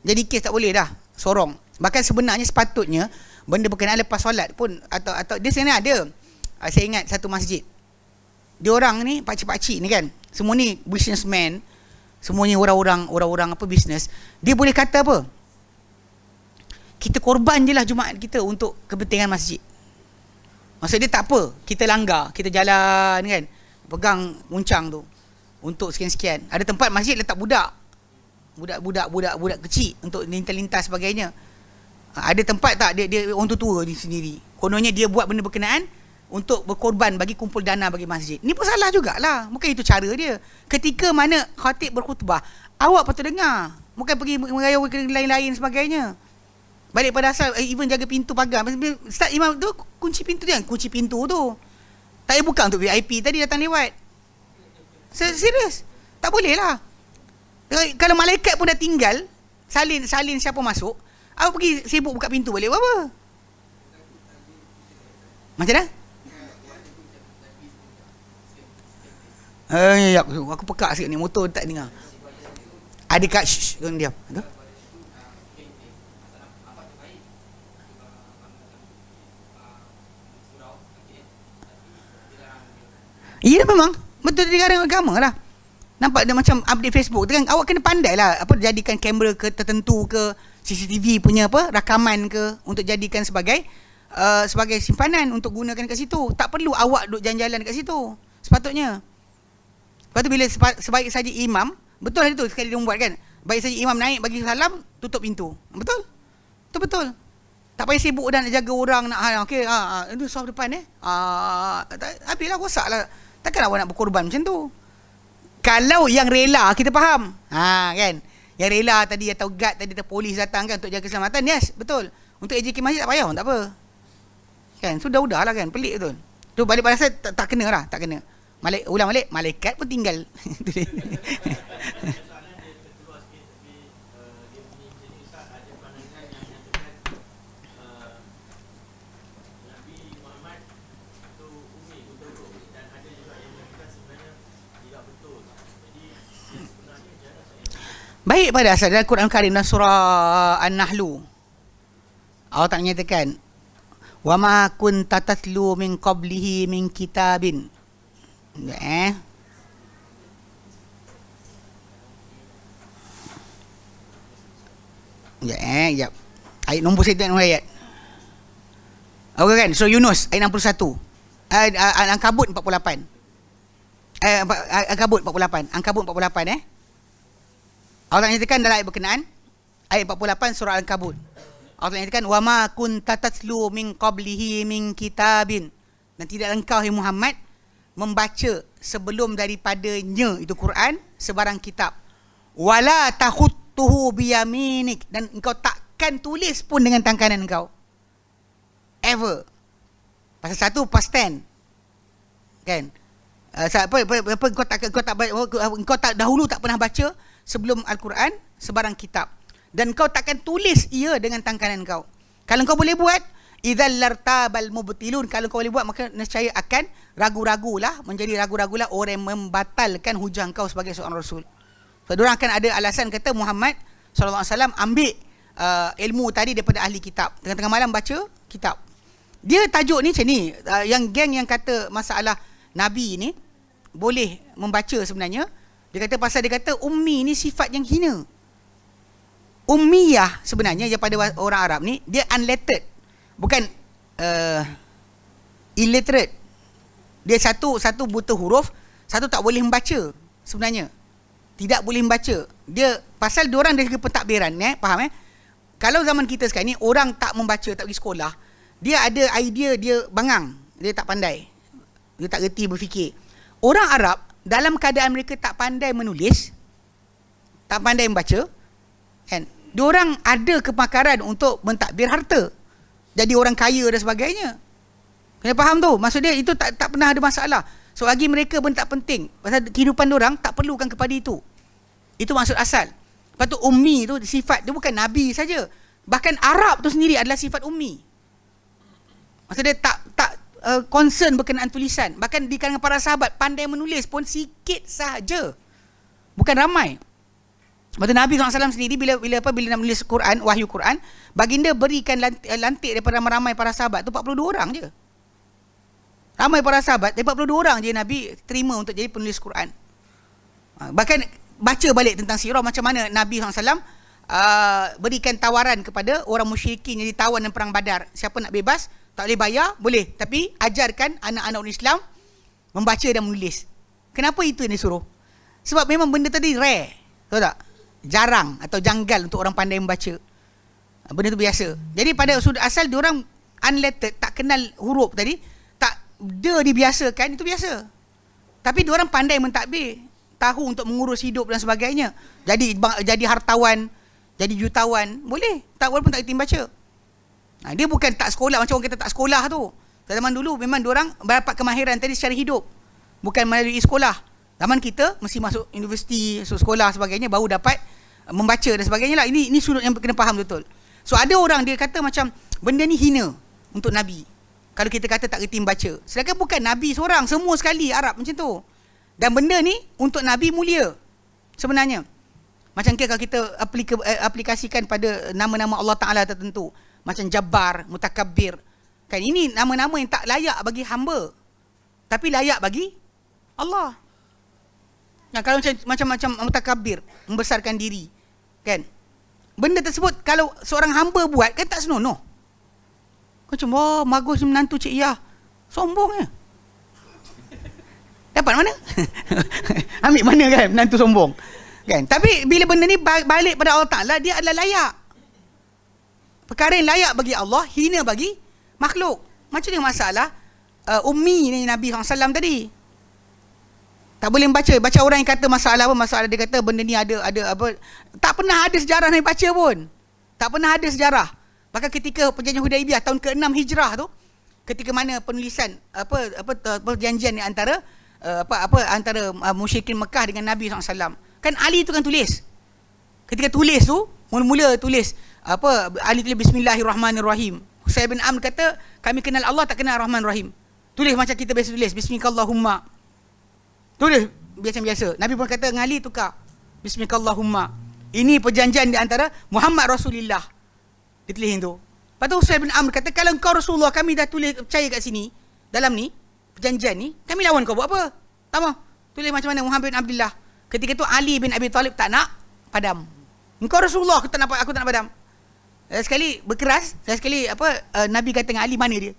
jadi kes tak boleh dah. Sorong. Bahkan sebenarnya sepatutnya benda berkenaan lepas solat pun atau dia sebenarnya ada. Saya ingat satu masjid. Dia orang ni pakcik-pakcik ni kan. Semua ni businessman. Semuanya orang-orang apa bisnes. Dia boleh kata apa? Kita korban je lah Jumaat kita untuk kepentingan masjid. Maksud dia tak apa. Kita langgar, kita jalan kan. Pegang muncang tu untuk sekian-sekian. Ada tempat masjid letak budak kecil untuk lintas-lintas sebagainya. Ada tempat tak dia orang tua di sendiri. Kononnya dia buat benda berkenaan untuk berkorban bagi kumpul dana bagi masjid. Ni pun salah jugalah. Bukan itu cara dia. Ketika mana khatib berkhutbah, awak patut dengar. Bukan pergi mengayau ke lain-lain sebagainya. Balik pada asal, even jaga pintu pagar. Ustaz imam tu kunci pintu dia, kunci pintu tu. Tak payah buka untuk VIP tadi datang lewat. Serius. Tak boleh lah. Kalau malaikat pun dah tinggal, salin siapa masuk, awak pergi sibuk buka pintu balik apa? Macam mana? Ya, aku pekak sikit ni, motor tak dengar. Ada kat jangan diam. Ada? Ya memang betul dilarang agama lah. Nampak dia macam update Facebook tu kan. Awak kena pandai lah apa jadikan kamera ke tertentu ke CCTV punya apa rakaman ke untuk jadikan sebagai simpanan untuk gunakan kat situ. Tak perlu awak duduk jalan-jalan kat situ. Sepatutnya. Lepas tu bila sebaik saja imam, betul lah itu sekali dia buat kan. Baik saja imam naik bagi salam, tutup pintu. Betul? Itu betul. Tak payah sibuk dah nak jaga orang nak okey itu soft depan habislah rosak lah. Takkan awak nak berkorban macam tu. Kalau yang rela kita faham. Kan. Yang rela tadi atau guard tadi atau polis datang kan untuk jaga keselamatan, yes, betul. Untuk AJK masjid tak payah, tak apa. Kan, sudah-udahlah kan, pelik betul. Tu balik pada saya tak kena lah, tak kena. Ulang balik, malaikat pun tinggal. Baik pada asal dalam Quran Karim dan surah An-Nahlu, Allah tak menyatakan wa ma kunta tatlu min qablihi min kitabin. Ayat nombor 1 ayat. Okey kan? Surah Yunus ayat 61. Ankabut 48. Ankabut 48 Allah nyatakan dalam ayat berkenaan ayat 48 surah Al-Ankabut. Allah nyatakan wa ma kunta tatlu min qablihi min kitabin, dan tidak engkau hai Muhammad membaca sebelum daripadanya itu Quran sebarang kitab. Wala takhutuhu biyaminik, dan engkau takkan tulis pun dengan tangan kanan engkau. Ever. Pasal satu past tense. Kan? Engkau tak dahulu tak pernah baca sebelum Al-Quran sebarang kitab, dan kau takkan tulis ia dengan tangan kanan kau. Kalau kau boleh buat, idzal lartabal mubtilun, kalau kau boleh buat maka nescaya akan ragu-ragulah, menjadi ragu-ragulah orang yang membatalkan hujah kau sebagai seorang rasul. So diorang akan ada alasan kata Muhammad sallallahu alaihi wasallam ambil ilmu tadi daripada ahli kitab, tengah-tengah malam baca kitab. Dia tajuk ni macam ni, yang geng yang kata masalah Nabi ni boleh membaca sebenarnya. Dia kata pasal dia kata ummi ni sifat yang hina. Ummiyah sebenarnya yang pada orang Arab ni dia unlettered. Bukan illiterate. Dia satu buta huruf, satu tak boleh membaca sebenarnya. Tidak boleh membaca. Dia pasal diorang dari segi pentadbiran faham Kalau zaman kita sekarang ni orang tak membaca, tak pergi sekolah, dia ada idea dia bangang, dia tak pandai. Dia tak reti berfikir. Orang Arab dalam keadaan mereka tak pandai menulis, tak pandai membaca, kan? Diorang ada kepakaran untuk mentadbir harta, jadi orang kaya dan sebagainya. Kena faham tu. Maksud dia itu tak pernah ada masalah. So bagi mereka pun tak penting. Pasal kehidupan diorang tak perlukan kepada itu. Itu maksud asal. Lepas tu ummi tu sifat dia bukan Nabi saja. Bahkan Arab tu sendiri adalah sifat ummi. Maksud dia tak concern berkenaan tulisan. Bahkan di kalangan para sahabat pandai menulis pun sikit sahaja, bukan ramai. Sebab tu Nabi SAW sendiri bila nak menulis Quran, wahyu Quran, baginda berikan lantik daripada ramai para sahabat tu 42 orang je. Ramai para sahabat, 42 orang je Nabi terima untuk jadi penulis Quran. Bahkan baca balik tentang sirah macam mana Nabi SAW berikan tawaran kepada orang musyrikin yang ditawan dalam perang Badar. Siapa nak bebas, tak boleh bayar, boleh, tapi ajarkan anak-anak orang Islam membaca dan menulis. Kenapa itu yang disuruh? Sebab memang benda tadi rare, tahu tak? Jarang atau janggal untuk orang pandai membaca. Benda tu biasa. Jadi pada sudut asal diorang unlettered, tak kenal huruf tadi, tak dibiasakan, itu biasa. Tapi diorang pandai mentadbir, tahu untuk mengurus hidup dan sebagainya. Jadi hartawan, jadi jutawan, boleh. Tak, walaupun tak kerti baca. Dia bukan tak sekolah macam orang kata tak sekolah tu. Zaman dulu memang diorang dapat kemahiran tadi secara hidup, bukan melalui sekolah. Zaman kita mesti masuk universiti, masuk sekolah sebagainya, baru dapat membaca dan sebagainya lah. Ini sudut yang kena faham betul. So ada orang dia kata macam benda ni hina untuk Nabi kalau kita kata tak kerti membaca. Sedangkan bukan Nabi seorang, semua sekali Arab macam tu. Dan benda ni untuk Nabi mulia sebenarnya. Macam kalau kita aplikasikan pada nama-nama Allah Ta'ala tertentu, macam Jabbar, Mutakabbir, kan ini nama-nama yang tak layak bagi hamba, tapi layak bagi Allah. Nah, kalau macam Mutakabbir, membesarkan diri, kan, benda tersebut kalau seorang hamba buat kan tak senonoh. Macam wah bagus menantu Cik Iyah, sombongnya. Dapat mana? Ambil mana kan menantu sombong, kan? Tapi bila benda ni balik pada Allah Ta'ala, dia adalah layak. Perkara yang layak bagi Allah, hina bagi makhluk. Macam ni masalah ummi ni Nabi SAW tadi. Tak boleh baca orang yang kata masalah apa, masalah dia kata benda ni ada apa, tak pernah ada sejarah Nabi baca pun. Tak pernah ada sejarah. Bahkan ketika perjanjian Hudaibiyah tahun ke-6 Hijrah tu, ketika mana penulisan perjanjian ni antara antara musyrikin Mekah dengan Nabi SAW. Kan Ali tu kan tulis. Ketika tulis tu, mula-mula tulis Ali tulis Bismillahirrahmanirrahim. Husain bin Amr kata kami kenal Allah tak kenal Rahman Rahim. Tulis macam kita biasa tulis Bismikallahumma. Tulis biasa-biasa. Nabi pun kata dengan Ali tukar Bismikallahumma. Ini perjanjian di antara Muhammad Rasulullah. Ditulis tu. Lepas tu Husain bin Amr kata kalau engkau Rasulullah, kami dah tulis percaya kat sini dalam ni perjanjian ni, kami lawan kau buat apa? Tak mau. Tulis macam mana Muhammad bin Abdullah. Ketika tu Ali bin Abi Talib tak nak padam. Engkau Rasulullah, aku tak nak padam. Sekali berkeras, sekali Nabi kata dengan Ali, mana dia?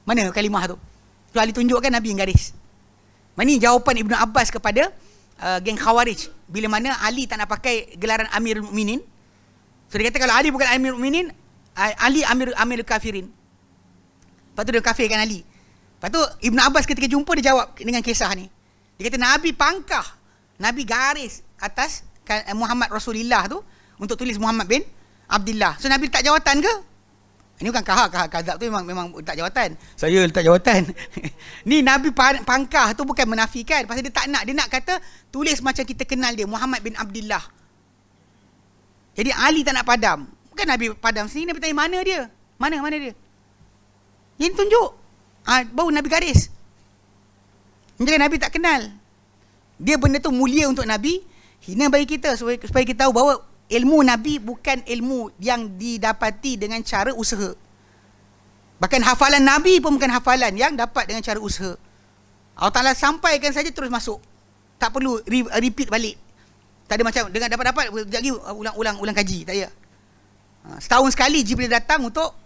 Mana kalimah tu? Tu Ali tunjukkan Nabi yang garis. Ini jawapan Ibnu Abbas kepada geng Khawarij bila mana Ali tak nak pakai gelaran Amirul Mukminin. So dia kata kalau Ali bukan Amirul Mukminin, Ali Amirul Kafirin. Lepas tu dia kafirkan Ali. Lepas tu Ibnu Abbas ketika jumpa dia jawab dengan kisah ni. Dia kata Nabi pangkah, Nabi garis atas Muhammad Rasulullah tu untuk tulis Muhammad bin Abdullah. So Nabi letak jawatan ke? Ini bukan kazab tu memang letak jawatan. Saya letak jawatan. Ni Nabi pangkah tu bukan menafikan, pasal dia tak nak, dia nak kata tulis macam kita kenal dia, Muhammad bin Abdullah. Jadi Ali tak nak padam. Bukan Nabi padam sini, Nabi tanya mana dia? Mana dia? Ini tunjuk. Baru Nabi garis. Jadi Nabi tak kenal. Dia benda tu mulia untuk Nabi, hina bagi kita supaya kita tahu bahawa ilmu Nabi bukan ilmu yang didapati dengan cara usaha. Bahkan hafalan Nabi pun bukan hafalan yang dapat dengan cara usaha. Allah Ta'ala sampaikan saja terus masuk. Tak perlu repeat balik. Tak ada macam dengan dapat-dapat lagi ulang kaji, tak payah. Setahun sekali Jibril datang untuk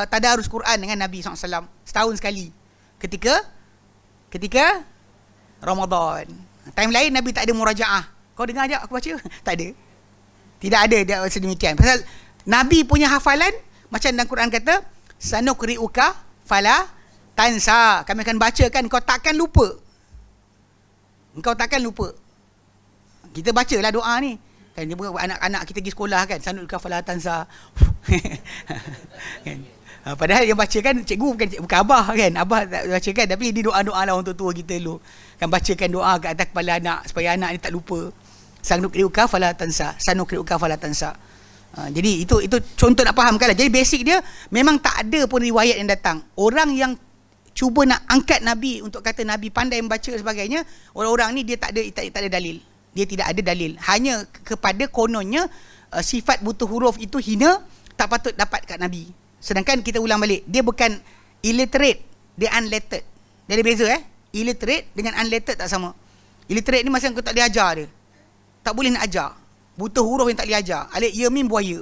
tadarus Quran dengan Nabi SAW. Setahun sekali. Ketika Ramadan. Time lain Nabi tak ada murajaah. Kau dengar ajak aku baca? Tak ada. Tidak ada dia sedemikian. Pasal Nabi punya hafalan macam dalam Quran kata, sanukri'uka fala tansa. Kami akan bacakan, kau takkan lupa. Engkau takkan lupa. Kita bacalah doa ni. Kan dia anak-anak kita pergi sekolah kan, sanukri'uka fala tansa. Kan? Padahal yang bacakan cikgu bukan abah kan. Abah tak bacakan, tapi dia doa-doa lah untuk tua kita dulu. Kan bacakan doa kat atas kepala anak supaya anak ni tak lupa. Sanukri'uka fala tansa. Jadi itu contoh nak fahamkan lah. Jadi basic dia memang tak ada pun riwayat yang datang. Orang yang cuba nak angkat Nabi untuk kata Nabi pandai membaca sebagainya, orang-orang ni dia tak ada dalil. Dia tidak ada dalil. Hanya kepada kononnya sifat buta huruf itu hina, tak patut dapat kat Nabi. Sedangkan kita ulang balik, dia bukan illiterate, dia unlettered. Dia ada beza illiterate dengan unlettered tak sama. Illiterate ni masa kau tak boleh ajar dia. Tak boleh nak ajar. Buta huruf yang tak boleh ajar. Alif ya mim buaya.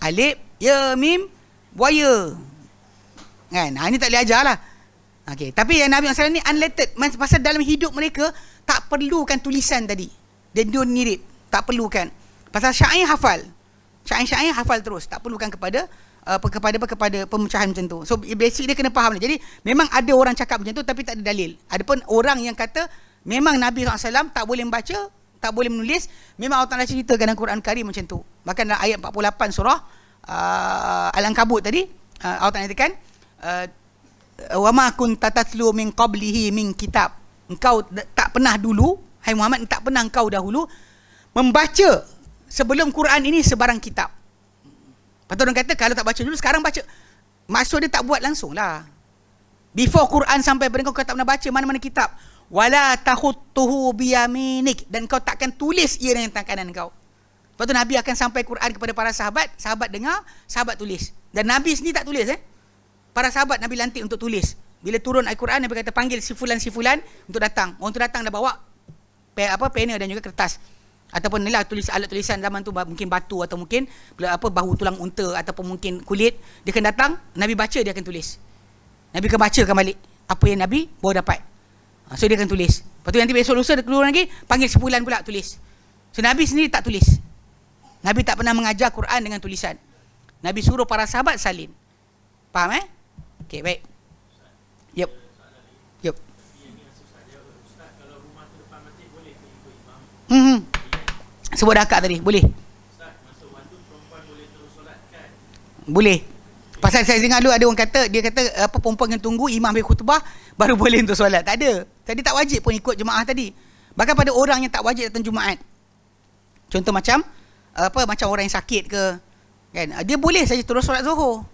Alif ya mim buaya. Kan? Ini tak boleh ajar lah. Okay. Tapi yang Nabi SAW ni unlettered. Pasal dalam hidup mereka tak perlukan tulisan tadi. They don't need it. Tak perlukan. Pasal syair hafal. Syair hafal terus. Tak perlukan kepada pemecahan macam tu. So basic dia kena faham. Jadi memang ada orang cakap macam tu tapi tak ada dalil. Adapun orang yang kata memang Nabi SAW tak boleh membaca, tak boleh menulis, memang Allah Ta'ala ceritakan dalam Quran Karim macam tu. Bahkan dalam ayat 48 surah Al-Ankabut tadi, Allah Ta'ala katakan wa ma kunta tatlu min qablihi min kitab. Engkau tak pernah dulu, hai Muhammad, tak pernah engkau dahulu membaca sebelum Quran ini sebarang kitab. Lepas tu orang kata kalau tak baca dulu, sekarang baca. Maksud dia tak buat langsung lah. Before Quran sampai pada kau tak pernah baca mana-mana kitab. Wala takhutuhu biyaminik, dan kau takkan tulis ia dengan tangan kanan kau. Lepas tu Nabi akan sampai Quran kepada para sahabat, sahabat dengar, sahabat tulis. Dan Nabi sendiri tak tulis Para sahabat Nabi lantik untuk tulis. Bila turun Al-Quran, Nabi kata panggil si fulan untuk datang. Orang tu datang dah bawa pena dan juga kertas. Ataupun inilah tulis alat tulisan zaman tu, mungkin batu atau mungkin bahu tulang unta ataupun mungkin kulit. Dia akan datang, Nabi baca, dia akan tulis. Nabi akan bacakan balik apa yang Nabi baru dapat. So dia akan tulis. Lepas tu nanti besok lusa dia keluar lagi, panggil sebulan pula tulis. So Nabi sendiri tak tulis. Nabi tak pernah mengajar Quran dengan tulisan. Nabi suruh para sahabat salin. Faham Okey, baik. Yep. Sebut dah akak tadi, boleh? Boleh. Pasal saya dengar dulu ada orang kata, dia kata perempuan yang tunggu imam ambil khutbah baru boleh untuk solat. Tak ada. Tadi tak wajib pun ikut jemaah tadi. Bahkan pada orang yang tak wajib datang Jumaat. Contoh macam macam orang yang sakit ke, kan? Dia boleh saja terus solat Zuhur.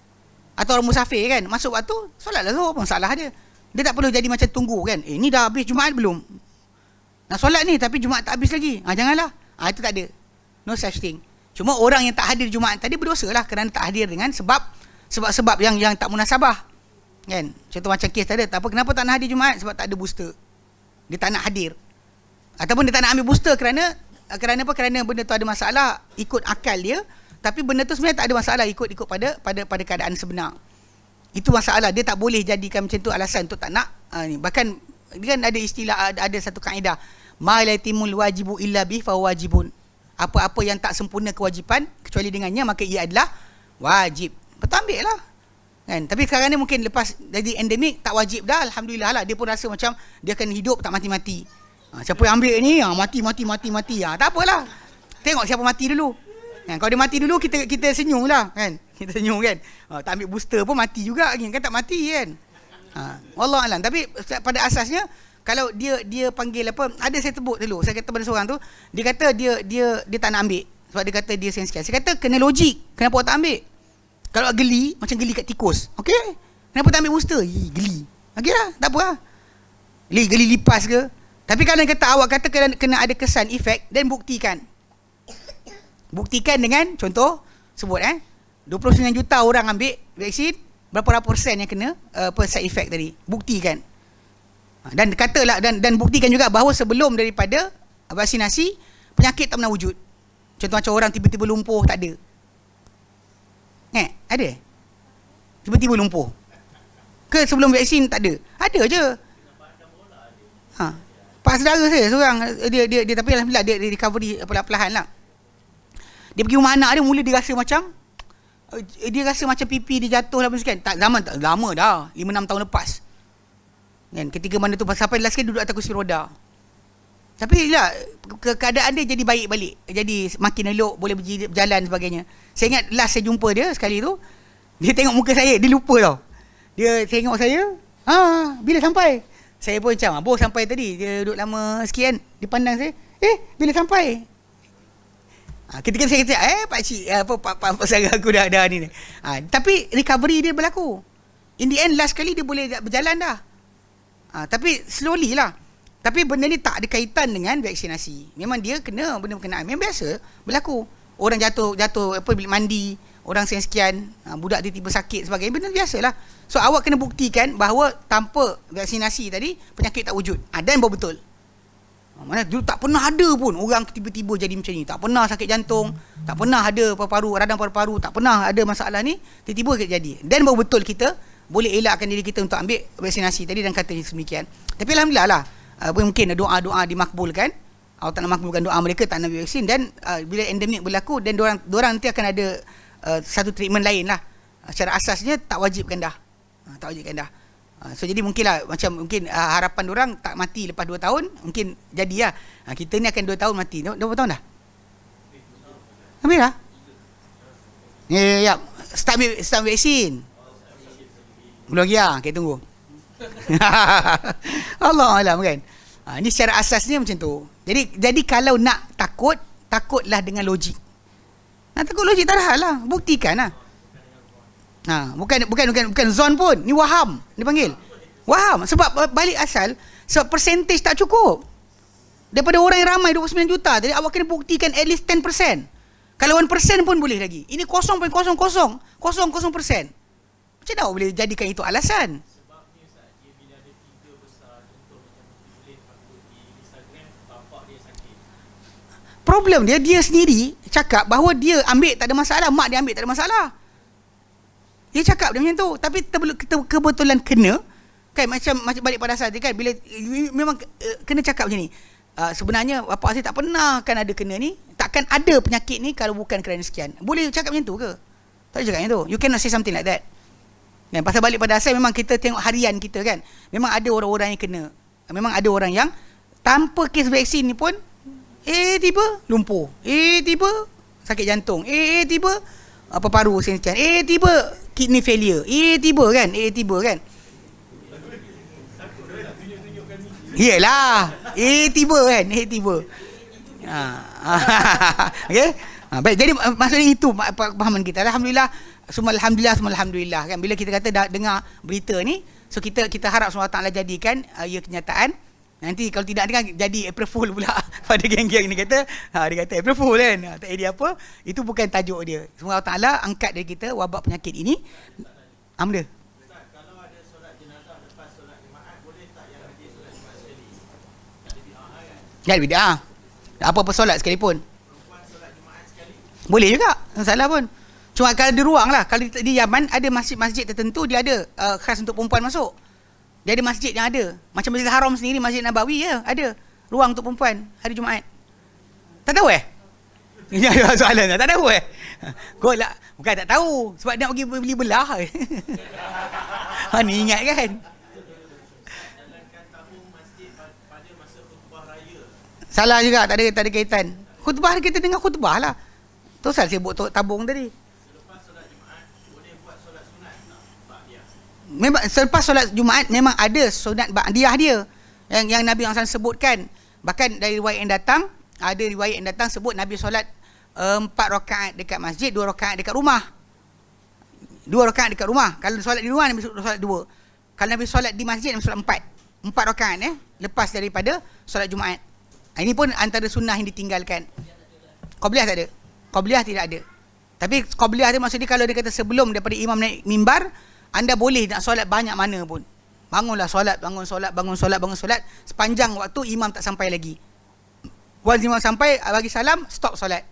Atau orang musafir kan, masuk waktu solatlah Zuhur, pun salah dia. Dia tak perlu jadi macam tunggu kan. Ni dah habis Jumaat belum? Nak solat ni tapi Jumaat tak habis lagi. Janganlah. Itu tak ada. No such thing. Cuma orang yang tak hadir Jumaat tadi berdosa lah kerana tak hadir dengan sebab-sebab yang tak munasabah. Kan? Contoh macam kes tadi, kenapa tak nak hadir Jumaat? Sebab tak ada booster. Dia tak nak hadir. Ataupun dia tak nak ambil booster kerana benda tu ada masalah ikut akal dia, tapi benda tu sebenarnya tak ada masalah ikut pada keadaan sebenar. Itu masalah. Dia tak boleh jadikan macam tu alasan untuk tak nak. Bahkan dia kan ada istilah, ada satu kaedah, ma la yatimul wajibu illa bi fa wajibun. Apa-apa yang tak sempurna kewajipan kecuali dengannya maka ia adalah wajib. Betul, ambil lah. Kan? Tapi sekarang ni mungkin lepas jadi endemik tak wajib dah, alhamdulillah lah. Dia pun rasa macam dia akan hidup tak mati-mati. Siapa yang ambil ni mati. Tak apalah. Tengok siapa mati dulu. Kan? Kalau dia mati dulu kita senyum lah kan. Kita senyum kan. Tak ambil booster pun mati juga kan tak mati kan. Wallah alam. Tapi pada asasnya kalau dia panggil ada saya sebut dulu, saya kata pada seorang tu, dia kata dia tak nak ambil sebab dia kata dia sensitif. Saya kata kena logik. Kenapa awak tak ambil? Kalau geli, macam geli kat tikus. Okey? Kenapa tak ambil booster? Geli. Okey lah, tak apa lah. Geli lipas ke? Tapi kalau awak kata kena ada kesan, efek, dan buktikan. Buktikan dengan contoh, sebut 29 juta orang ambil vaksin, berapa persen yang kena side effect tadi. Buktikan. Dan katalah dan buktikan juga bahawa sebelum daripada vaksinasi, penyakit tak pernah wujud. Contoh macam orang tiba-tiba lumpuh, tak ada. Ada? Tiba-tiba lumpuh. Ke sebelum vaksin tak ada? Ada je. Pak saudara saya seorang, dia tapi alhamdulillah dia recovery perlahan-lahan lah. Dia pergi rumah anak dia, mula dia rasa macam pipi dia jatuh lah kan. Tak lama dah, 5-6 tahun lepas. Kan, ketika mana tu sampai last kali duduk atas kursi roda. Tapi lah keadaan dia jadi baik balik. Jadi makin elok, boleh berjalan sebagainya. Saya ingat last saya jumpa dia sekali tu, dia tengok muka saya, dia lupa tau. Dia tengok saya, bila sampai? Saya pun macam, boh sampai tadi. Dia duduk lama sekian, dia pandang saya, bila sampai? Ketika saya kata, pakcik, pak saudara aku dah ni. Tapi recovery dia berlaku. In the end last kali dia boleh berjalan dah. Tapi slowly lah. Tapi benda ni tak ada kaitan dengan vaksinasi. Memang dia kena benda berkenaan. Memang biasa berlaku. Orang jatuh bilik mandi, orang sekian, budak dia tiba sakit sebagainya, benda biasalah. So awak kena buktikan bahawa tanpa vaksinasi tadi penyakit tak wujud. Dan baru betul. Mana dulu tak pernah ada pun orang tiba-tiba jadi macam ni. Tak pernah sakit jantung, tak pernah ada radang paru-paru, tak pernah ada masalah ni, tiba-tiba jadi. Dan baru betul kita boleh elakkan diri kita untuk ambil vaksinasi tadi dan kata sedemikian. Tapi alhamdulillah lah, mungkin doa-doa dimakbulkan. Allah tak nak makbulkan doa mereka, tak nak ambil vaksin. Dan bila endemik berlaku, dan diorang nanti akan ada satu treatment lain lah. Secara asasnya tak wajibkan dah. So jadi mungkinlah mungkin harapan diorang tak mati lepas 2 tahun, mungkin jadi lah. Kita ni akan 2 tahun mati. 2 tahun dah? Ambil lah? Ya. Start vaksin. Belum lagi lah, kita tunggu. Allah alam kan. Ini secara asasnya macam tu. Jadi kalau nak takutlah dengan logik. Nak takut logik tak ada hal lah. Buktikan lah. Bukan zon pun. Ni waham dia panggil. Waham. Sebab balik asal, sebab percentage tak cukup. Daripada orang yang ramai 29 juta, jadi awak kena buktikan at least 10%. Kalau 1% pun boleh lagi. Ini 0.0000%. Macam mana awak boleh jadikan itu alasan? Problem dia sendiri cakap bahawa dia ambil tak ada masalah, mak dia ambil tak ada masalah. Dia cakap dia macam tu. Tapi kita kebetulan kena, kan, macam balik pada asal dia kan, bila memang kena cakap macam ni. Sebenarnya bapa saya tak pernah kan ada kena ni, takkan ada penyakit ni kalau bukan kerana sekian. Boleh cakap macam tu ke? Tak boleh cakap macam tu. You cannot say something like that. Dan pasal balik pada asal, memang kita tengok harian kita kan, memang ada orang-orang yang kena. Memang ada orang yang tanpa kes vaksin ni pun tiba lumpuh, tiba sakit jantung, tiba paru sekian, tiba kidney failure, tiba kan. Iyalah, tiba kan, tiba. Okey. Baik, jadi maksudnya itu pahaman kita. Alhamdulillah, semua alhamdulillah kan. Bila kita kata dengar berita ni, so kita harap Allah Taala jadikan ia kenyataan. Nanti kalau tidak kan jadi April Fool pula pada geng-geng ni kata, dia kata April Fool kan. Tak idea apa, itu bukan tajuk dia. Semua Allah Taala angkat dari kita wabak penyakit ini. Benda. Ustaz, kalau ada solat jenazah lepas solat Jumaat, boleh tak yang hadir solat Jumaat sekali? Tak ada bid'ah kan? Tak ada bid'ah. Apa-apa solat sekalipun. Perempuan solat Jumaat sekali? Boleh juga, tak salah pun. Cuma kalau ada ruang lah. Kalau di Yaman ada masjid-masjid tertentu, dia ada khas untuk perempuan masuk. Dia ada masjid yang ada. Macam Masjidil Haram sendiri, Masjid Nabawi ada ruang untuk perempuan hari Jumaat. Tak tahu Ya, soalan tak tahu Kau lah, bukan tak tahu, sebab nak pergi beli belah. Ni ingat kan. Jalankan tabung masjid pada masa khutbah raya. Salah juga, tak ada kaitan. Khutbah kita dengar khutbah lah. Tu pasal saya buat tabung tadi. Selepas solat Jumaat, boleh buat solat sunat tak? Ba'diyah. Memang selepas solat Jumaat memang ada sunat ba'diyah dia yang Nabi SAW sebutkan. Bahkan dari riwayat yang datang, ada riwayat yang datang sebut Nabi solat 4 rakaat dekat masjid, 2 rakaat dekat rumah. 2 rakaat dekat rumah. Kalau solat di rumah Nabi solat 2. Kalau Nabi solat di masjid Nabi solat 4. 4 rakaat lepas daripada solat Jumaat. Ini pun antara sunnah yang ditinggalkan. Qabliyah tak ada. Qabliyah tidak ada. Tapi qabliyah tu maksudnya kalau dia kata sebelum daripada imam naik mimbar, anda boleh nak solat banyak mana pun. Bangunlah solat, bangun solat sepanjang waktu imam tak sampai lagi. Once imam sampai, bagi salam, stop solat.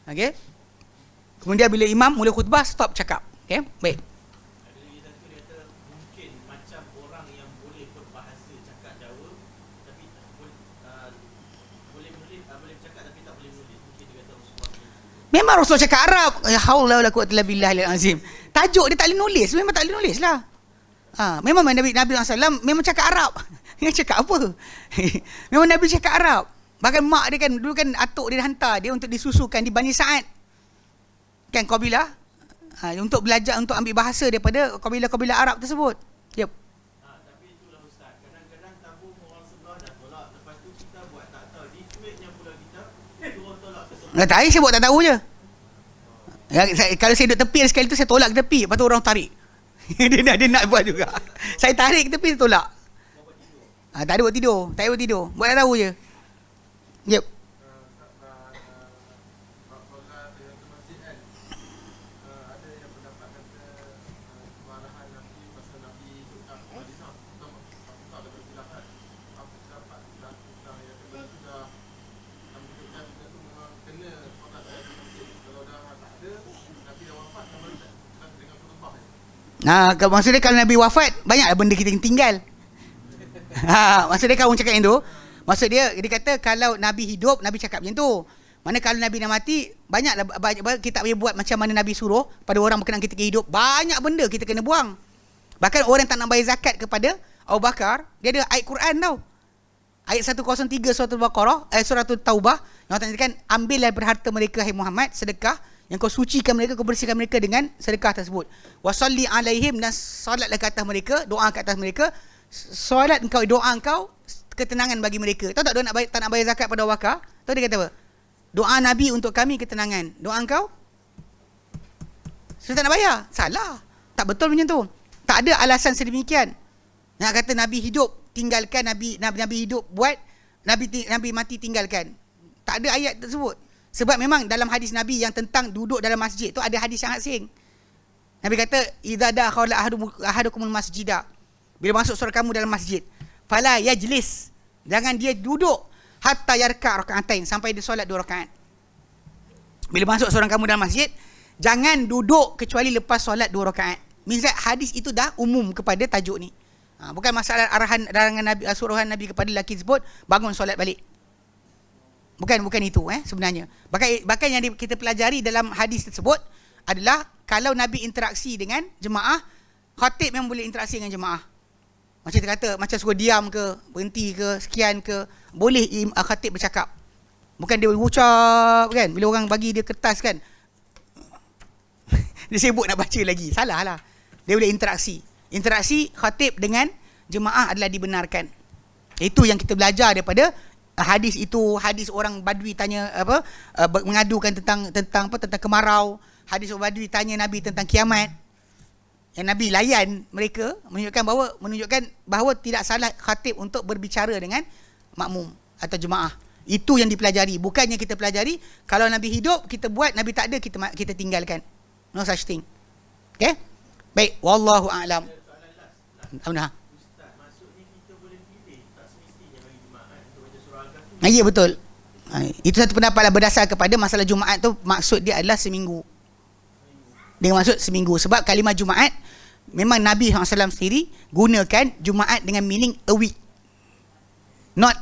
Okey. Kemudian bila imam mula khutbah, stop cakap. Okey, baik. Ada lagi satu dia kata mungkin macam orang yang boleh berbahasa cakap Jawa tapi boleh menulis, boleh bercakap tapi tak boleh menulis. Mungkin dia kata Rasulullah. Memang Rasul cakap Arab. Ya haula wala quwwata illa billahil azim. Tajuk dia tak boleh nulis, memang tak boleh nulis lah. Memang Nabi SAW memang cakap Arab. Dia cakap apa? Memang Nabi cakap Arab. Bahkan mak dia kan, dulu kan atuk dia hantar dia untuk disusukan di Bani Sa'ad. Kan kabilah. Untuk belajar, untuk ambil bahasa daripada kabilah-kabilah Arab tersebut. Yep. Tapi itulah Ustaz, kadang-kadang tabung orang sebelah dah tolak, lepas tu kita buat tak tahu, di tweetnya pula kita suruh tolak ke sebelah. Tadi saya buat tak tahu je. Kalau saya duduk tepi sekali tu, saya tolak ke tepi, lepas tu orang tarik. dia nak buat juga. Saya tarik tapi dia tolak. Tak ada buat tidur. Tak ada buat tidur. Buat tak tahu je. Yep. Maksudnya kalau Nabi wafat, banyaklah benda kita tinggal. Maksud dia kalau orang cakap yang tu, maksud dia kata kalau Nabi hidup, Nabi cakap macam tu. Mana kalau Nabi dah mati, banyaklah kita tak boleh buat macam mana Nabi suruh pada orang berkenaan kita hidup. Banyak benda kita kena buang. Bahkan orang yang tak nak bayar zakat kepada Abu Bakar, dia ada ayat Quran tau. Ayat 103 surah Al-Baqarah, surah Taubah, yang Allah katakan, ambillah berharta mereka hai Muhammad sedekah, yang kau sucikan mereka, kau bersihkan mereka dengan sedekah tersebut. Wasalli alaihim, dan solatlah ke atas mereka, doa ke atas mereka. Solat engkau, doa engkau ketenangan bagi mereka. Tahu tak dia tak nak bayar zakat pada Abu Bakar? Tahu dia kata apa? Doa Nabi untuk kami ketenangan. Doa engkau saya tak nak bayar. Salah. Tak betul macam tu. Tak ada alasan sedemikian. Nak kata Nabi hidup tinggalkan, Nabi hidup buat, Nabi mati tinggalkan. Tak ada ayat tersebut. Sebab memang dalam hadis Nabi yang tentang duduk dalam masjid tu ada hadis yang asing. Nabi kata, idza dakhala ahadukumul masjidah. Bila masuk seorang kamu dalam masjid, fala yajlis, jangan dia duduk hatta yarka rakaatain, sampai dia solat 2 rakaat. Bila masuk seorang kamu dalam masjid, jangan duduk kecuali lepas solat 2 rakaat. Maksudnya hadis itu dah umum kepada tajuk ni. Bukan masalah larangan Nabi, suruhan Nabi kepada lelaki tersebut bangun solat balik. Bukan itu sebenarnya. Bahkan yang kita pelajari dalam hadis tersebut adalah kalau Nabi interaksi dengan jemaah, khatib yang boleh interaksi dengan jemaah. Macam kita kata, macam suruh diam ke, berhenti ke, sekian ke, boleh khatib bercakap. Bukan dia ucap kan, bila orang bagi dia kertas kan, dia sibuk nak baca lagi. Salah lah. Dia boleh interaksi. Interaksi khatib dengan jemaah adalah dibenarkan. Itu yang kita belajar daripada hadis itu. Hadis orang Badui tanya mengadukan tentang kemarau. Hadis orang Badui tanya Nabi tentang kiamat. Yang Nabi layan mereka, menunjukkan bahawa tidak salah khatib untuk berbicara dengan makmum atau jemaah. Itu yang dipelajari. Bukannya kita pelajari kalau Nabi hidup kita buat, Nabi tak ada kita tinggalkan. No such thing. Okay? Baik, wallahu a'lam. Ustaz, maksudnya kita boleh pilih, tak semestinya bagi Jumaat untuk baca surah Al-Kahfi. Ya, betul. Itu satu pendapat lah, berdasar kepada masalah Jumaat tu, maksud dia adalah seminggu. Dia maksud seminggu. Sebab kalimah Jumaat, memang Nabi SAW sendiri gunakan Jumaat dengan meaning a week. Not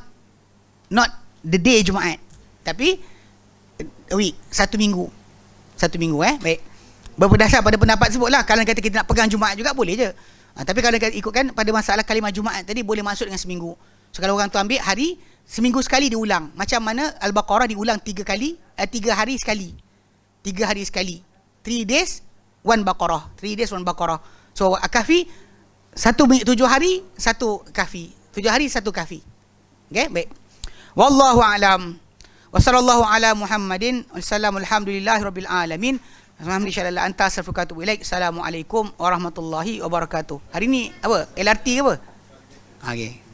the day Jumaat, tapi a week, satu minggu. Baik. Berdasar pada pendapat tersebut lah. Kalau kata kita nak pegang Jumaat juga boleh je. Tapi kalau ikutkan pada masalah kalimah Jumaat tadi, boleh masuk dengan seminggu. So kalau orang tu ambil hari, seminggu sekali diulang. Macam mana Al-Baqarah diulang 3 hari sekali. 3 hari sekali. 3 days, 1 Baqarah. 3 days, 1 Baqarah. So Kahfi, 7 hari, 1 Kahfi. 7 hari, 1 Kahfi. Okay, baik. Wallahu a'lam. Wa sallallahu ala Muhammadin. Alhamdulillahi rabbil alamin. Alhamdulillah anta astaghfiruka wa atubu ilaik. Assalamualaikum warahmatullahi wabarakatuh. Hari ni apa? LRT ke apa? Okey.